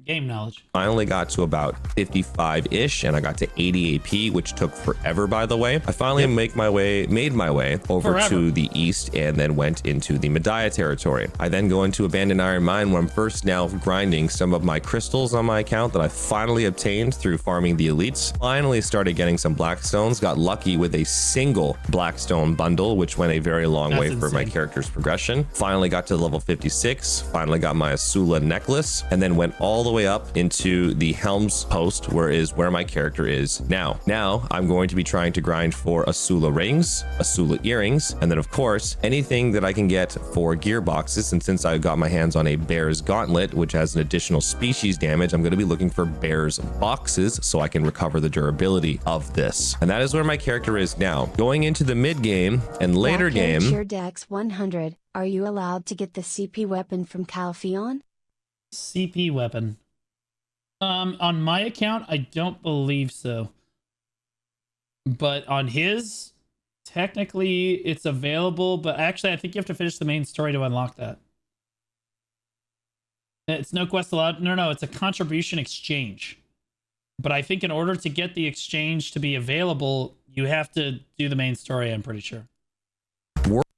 game knowledge, finally got to about 55-ish, and I got to 80 AP, which took forever, by the way. I finally made my way over to the east and then went into the Medaya territory. I then go into Abandoned Iron Mine, where I'm first now grinding some of my crystals on my account that I finally obtained through farming the elites. Finally started getting some blackstones, got lucky with a single blackstone bundle, which went a very long way for my character's progression. Finally got to level 56, finally got my Asula necklace, and then went all the way up into the Helm's Post, where my character is now. Now I'm going to be trying to grind for Asula rings, Asula earrings, and then of course anything that I can get for gearboxes. And since I got my hands on a bear's gauntlet, which has an additional species damage, I'm going to be looking for bear's boxes so I can recover the durability of this. And that is where my character is now. Going into the mid game and later game. Your Dex 100. Are you allowed to get the CP weapon from Calphion? CP weapon. On my account, I don't believe so. But on his, technically it's available, but actually I think you have to finish the main story to unlock that. It's no quest allowed. No, it's a contribution exchange. But I think in order to get the exchange to be available, you have to do the main story, I'm pretty sure.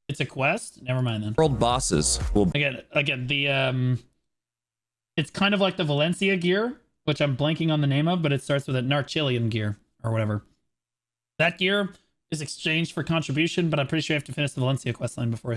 It's a quest? Never mind then. World bosses will again the it's kind of like the Valencia gear, which I'm blanking on the name of, but it starts with a Narchilian gear or whatever. That gear is exchanged for contribution, but I'm pretty sure you have to finish the Valencia questline before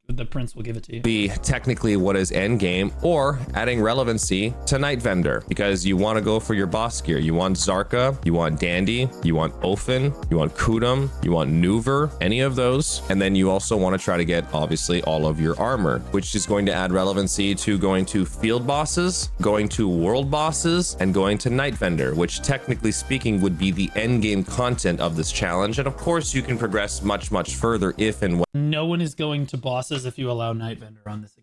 the prince will give it to you. Be technically what is end game, or adding relevancy to Night Vendor, because you want to go for your boss gear. You want Zarka, you want Dandy, you want Ofen, you want Kudum, you want Nuver, any of those. And then you also want to try to get obviously all of your armor, which is going to add relevancy to going to field bosses, going to world bosses, and going to Night Vendor, which technically speaking would be the end game content of this challenge. And of course you can progress much further if and when. No one is going to bosses if you allow Night Vendor on this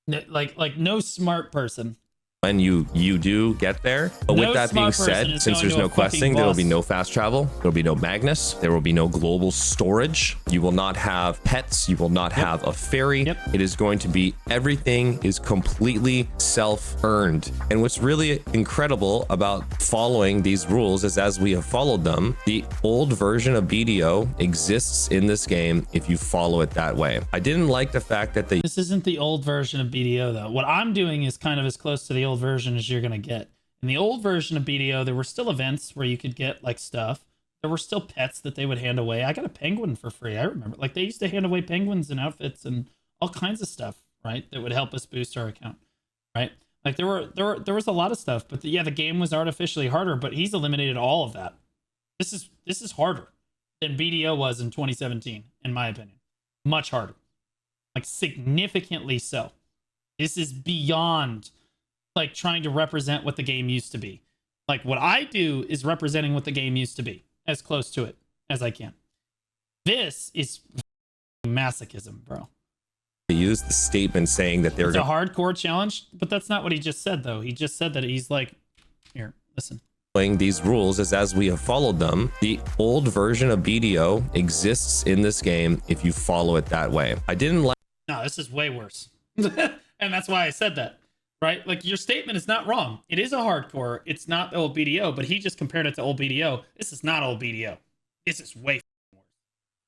account. Like no smart person. When you do get there. But with that being said, since there's no questing, there will be no fast travel, there will be no Magnus, there will be no global storage, you will not have pets, you will not have a ferry. It is going to be, everything is completely self-earned. And what's really incredible about following these rules is, as we have followed them, the old version of BDO exists in this game if you follow it that way. I didn't like the fact that this isn't the old version of BDO though. What I'm doing is kind of as close to the old version as you're gonna get. In the old version of BDO, there were still events where you could get like stuff. There were still pets that they would hand away. I got a penguin for free. I remember, like, they used to hand away penguins and outfits and all kinds of stuff, right? That would help us boost our account, right? Like there was a lot of stuff, but the game was artificially harder. But he's eliminated all of that. This is harder than BDO was in 2017, in my opinion. Much harder, like significantly so. This is beyond like trying to represent what the game used to be. Like what I do is representing what the game used to be, as close to it as I can. This is masochism, bro. They use the statement saying that it's a hardcore challenge, but that's not what he just said though. He just said that he's like, here, listen. These rules is, as we have followed them, the old version of BDO exists in this game if you follow it that way. I didn't like. No, this is way worse. And that's why I said that. Right? Like, your statement is not wrong. It is a hardcore. It's not the old BDO, but he just compared it to old BDO. This is not old BDO. This is way worse.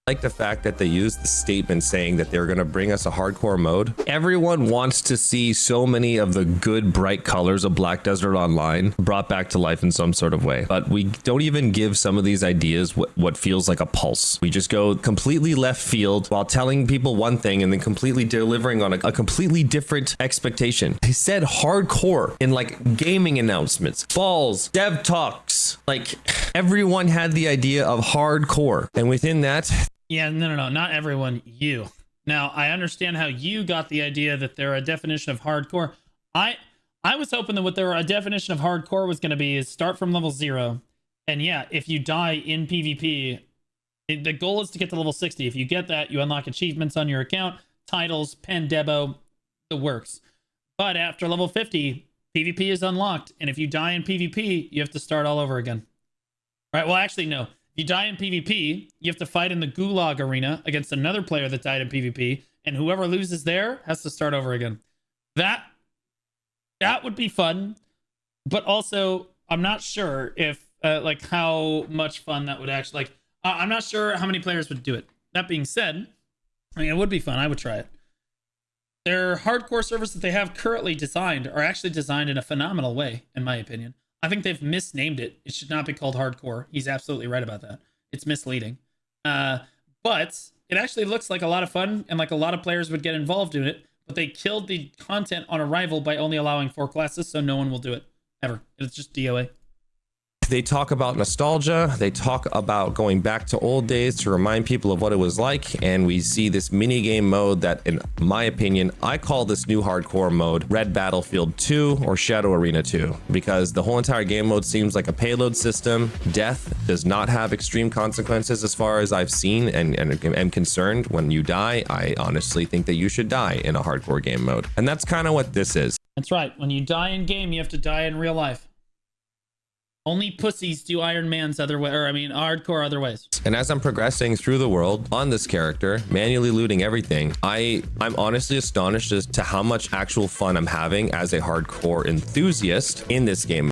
I like the fact that they used the statement saying that they're going to bring us a hardcore mode. Everyone wants to see so many of the good, bright colors of Black Desert Online brought back to life in some sort of way. But we don't even give some of these ideas what feels like a pulse. We just go completely left field while telling people one thing and then completely delivering on a completely different expectation. They said hardcore in like gaming announcements, balls, dev talks, this. Like, everyone had the idea of hardcore. And within that, Yeah, no. Not everyone. You. Now, I understand how you got the idea that they're a definition of hardcore. I was hoping that what their definition of hardcore was going to be is start from level 0. And yeah, if you die in PvP, the goal is to get to level 60. If you get that, you unlock achievements on your account, titles, pen debo, the works. But after level 50, PvP is unlocked. And if you die in PvP, you have to start all over again. Right? Well, actually, no. If you die in PvP, you have to fight in the Gulag arena against another player that died in PvP. And whoever loses there has to start over again. That would be fun. But also, I'm not sure if, like, how much fun that would actually, like, I'm not sure how many players would do it. That being said, I mean, it would be fun. I would try it. Their hardcore servers that they have currently designed are actually designed in a phenomenal way, in my opinion. I think they've misnamed it. It should not be called hardcore. He's absolutely right about that. It's misleading. But it actually looks like a lot of fun, and like a lot of players would get involved in it, but they killed the content on arrival by only allowing 4 classes, so no one will do it, ever. It's just DOA. they talk about nostalgia. They talk about going back to old days to remind people of what it was like. And we see this mini game mode that, in my opinion, I call this new hardcore mode Red Battlefield 2 or Shadow Arena 2, because the whole entire game mode seems like a payload system. Death does not have extreme consequences as far as I've seen and am concerned. When you die, I honestly think that you should die in a hardcore game mode. And that's kind of what this is. That's right. When you die in game, you have to die in real life. Only pussies do Iron Man's other way, or I mean, hardcore other ways. And as I'm progressing through the world on this character, manually looting everything, I'm honestly astonished as to how much actual fun I'm having as a hardcore enthusiast in this game.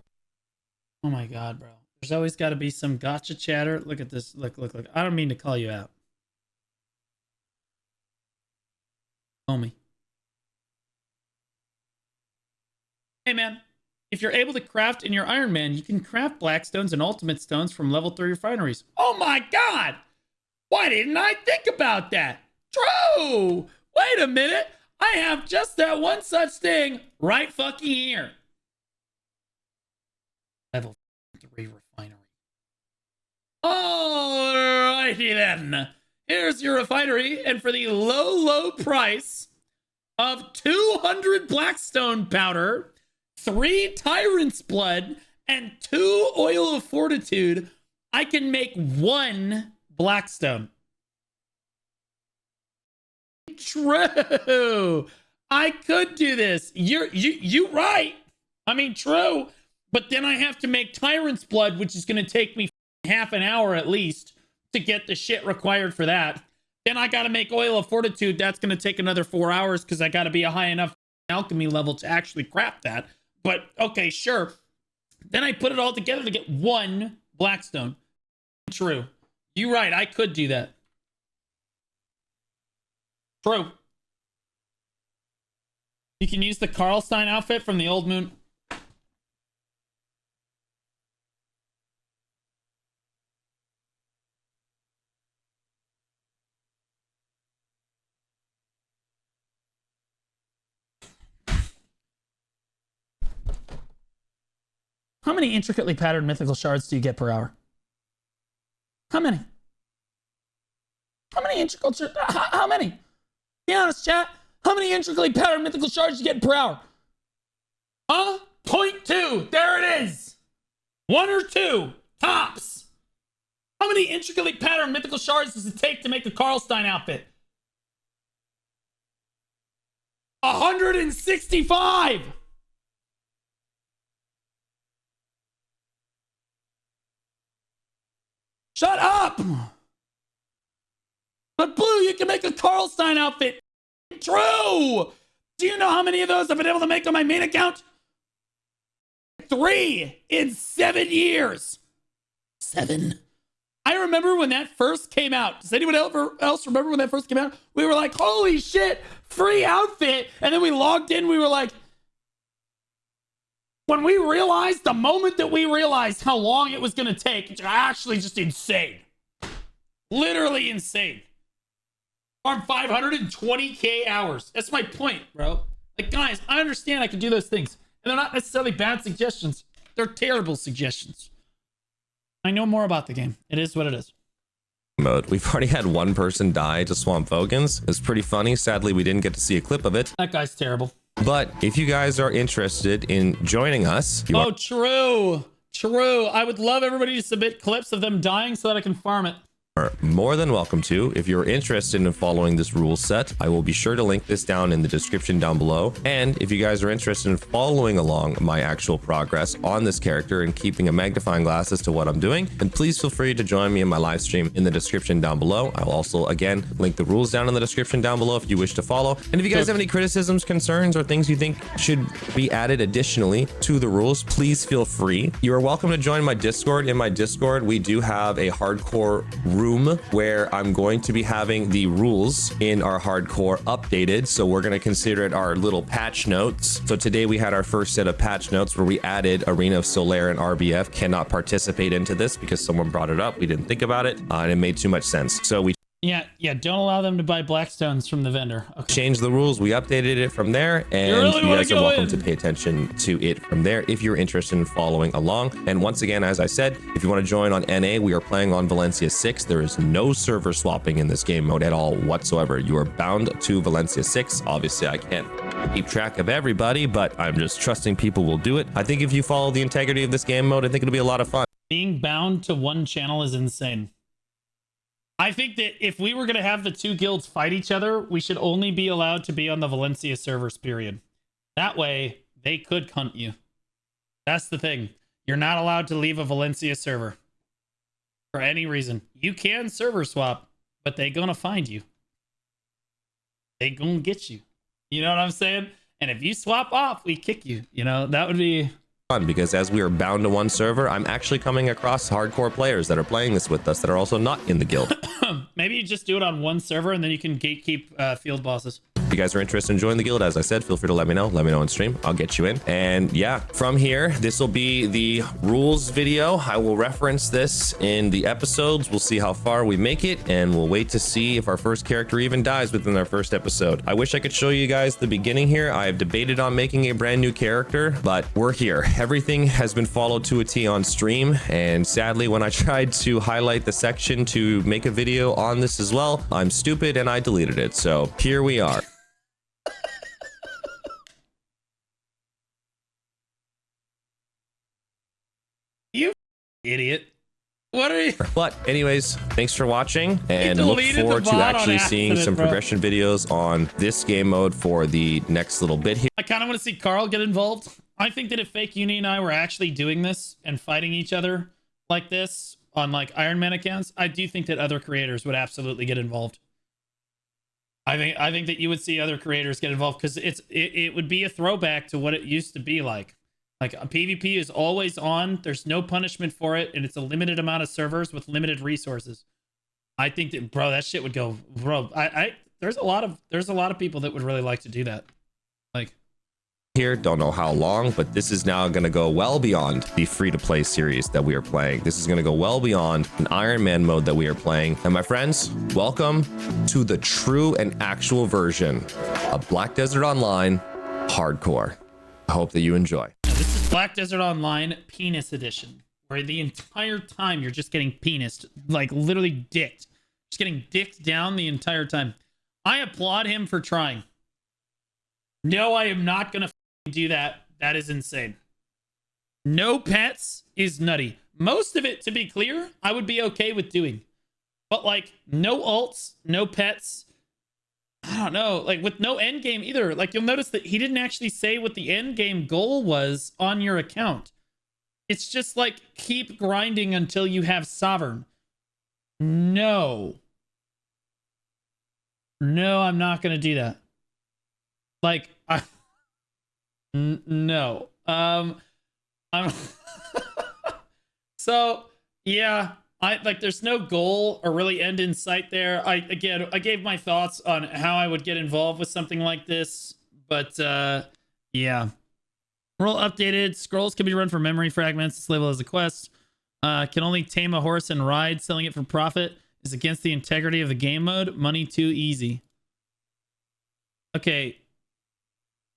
Oh my god, bro. There's always got to be some gotcha chatter. Look at this. Look. I don't mean to call you out. Homie. Hey, man. If you're able to craft in your Iron Man, you can craft black stones and ultimate stones from level 3 refineries. Oh my god! Why didn't I think about that? True! Wait a minute! I have just that one such thing right fucking here. Level 3 refinery. Alrighty then. Here's your refinery, and for the low price of 200 blackstone powder, 3 Tyrant's Blood, and 2 Oil of Fortitude, I can make 1 Blackstone. True. I could do this. You right. I mean, true. But then I have to make Tyrant's Blood, which is going to take me half an hour at least to get the shit required for that. Then I got to make Oil of Fortitude. That's going to take another 4 hours because I got to be a high enough alchemy level to actually craft that. But, okay, sure. Then I put it all together to get 1 Blackstone. True. You're right. I could do that. True. You can use the Karlstein outfit from the Old Moon. How many intricately patterned mythical shards do you get per hour? How many? How many intricate shards? How many? Be honest, chat. How many intricately patterned mythical shards do you get per hour? Huh? 0.2. There it is. 1 or 2. Tops. How many intricately patterned mythical shards does it take to make the Karlstein outfit? 165. Shut up! But Blue, you can make a Karlstein outfit. True! Do you know how many of those I've been able to make on my main account? 3 in 7 years. 7. I remember when that first came out. Does anyone else remember when that first came out? We were like, holy shit, free outfit. And then we logged in, we were like, when we realized, the moment that we realized how long it was going to take, it's actually just insane. Literally insane. Farm 520k hours. That's my point, bro. Like, guys, I understand I can do those things. And they're not necessarily bad suggestions. They're terrible suggestions. I know more about the game. It is what it is. Mode. We've already had one person die to Swamp Vogons. It's pretty funny. Sadly, we didn't get to see a clip of it. That guy's terrible. But if you guys are interested in joining us, you Oh, true. True. I would love everybody to submit clips of them dying so that I can farm it. are more than welcome to. If you're interested in following this rule set, I will be sure to link this down in the description down below. And if you guys are interested in following along my actual progress on this character and keeping a magnifying glass as to what I'm doing, then please feel free to join me in my live stream in the description down below. I will also, again, link the rules down in the description down below if you wish to follow. And if you guys have any criticisms, concerns, or things you think should be added additionally to the rules, please feel free. You are welcome to join my Discord. In my Discord, we do have a hardcore room where I'm going to be having the rules in our hardcore updated. So we're going to consider it our little patch notes. So today we had our first set of patch notes where we added Arena of Solaire and RBF cannot participate into this because someone brought it up. We didn't think about it and it made too much sense. So we Yeah, don't allow them to buy blackstones from the vendor. Okay. changed the rules. We updated it from there, and really you wanna guys are go welcome in. to pay attention to it from there if you're interested in following along. And once again, as I said, if you want to join on NA, we are playing on Valencia 6. There is no server swapping in this game mode at all whatsoever. You are bound to Valencia 6. Obviously, I can't keep track of everybody, but I'm just trusting people will do it. I think if you follow the integrity of this game mode, I think it'll be a lot of fun. Being bound to one channel is insane. I think that if we were going to have the two guilds fight each other, we should only be allowed to be on the Valencia servers, period. That way, they could hunt you. That's the thing. You're not allowed to leave a Valencia server for any reason. You can server swap, but they gonna find you. They gonna get you. You know what I'm saying? And if you swap off, we kick you. You know, that would be... Because as we are bound to one server, I'm actually coming across hardcore players that are playing this with us that are also not in the guild. Maybe you just do it on one server and then you can gatekeep field bosses. If you guys are interested in joining the guild, as I said, feel free to let me know on stream. I'll get you in. And yeah, from here, this will be the rules video. I will reference this in the episodes. We'll see how far we make it, and we'll wait to see if our first character even dies within our first episode. I wish I could show you guys the beginning here. I have debated on making a brand new character, but we're here. Everything has been followed to a T on stream, and sadly, when I tried to highlight the section to make a video on this as well, I'm stupid and I deleted it. So here we are. You idiot. What are you? But anyways, thanks for watching, and look deleted forward the to bot on actually seeing accident, some bro. progression videos on this game mode for the next little bit here. I kind of want to see Carl get involved. I think that if Fake Uni and I were actually doing this and fighting each other like this on like Iron Man accounts, I do think that other creators would absolutely get involved. I think that you would see other creators get involved because it would be a throwback to what it used to be like. Like a PvP is always on. There's no punishment for it, and it's a limited amount of servers with limited resources. I think that, bro, that shit would go, bro. There's a lot of people that would really like to do that. Like, Here, don't know how long, but this is now going to go well beyond the free-to-play series that we are playing. This is going to go well beyond an Iron Man mode that we are playing. And my friends, welcome to the true and actual version of Black Desert Online Hardcore. I hope that you enjoy. this is Black Desert Online Penis Edition, where the entire time you're just getting penised, like literally dicked. Just getting dicked down the entire time. I applaud him for trying. No, I am not going to do that. That is insane. No pets is nutty. Most of it, to be clear, I would be okay with doing. But like, no alts, no pets. I don't know, like with no end game either. Like you'll notice that he didn't actually say what the end game goal was on your account. It's just like keep grinding until you have sovereign. No, I'm not gonna do that. Like no. I'm so yeah. There's no goal or really end in sight there. I gave my thoughts on how I would get involved with something like this, but yeah. Rule updated. Scrolls can be run for memory fragments. It's labeled as a quest. Can only tame a horse and ride. Selling it for profit is against the integrity of the game mode. Money too easy. Okay.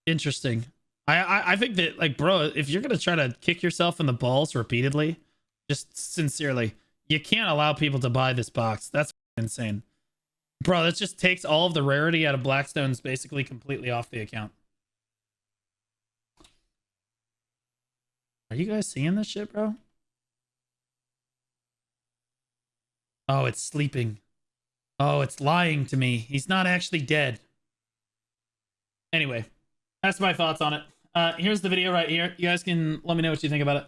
Interesting. I think that, like, bro, if you're gonna try to kick yourself in the balls repeatedly, Just sincerely. You can't allow people to buy this box. That's insane. Bro, that just takes all of the rarity out of Blackstone's basically completely off the account. Are you guys seeing this shit, bro? Oh, it's sleeping. Oh, it's lying to me. He's not actually dead. Anyway, that's my thoughts on it. Here's the video right here. You guys can let me know what you think about it.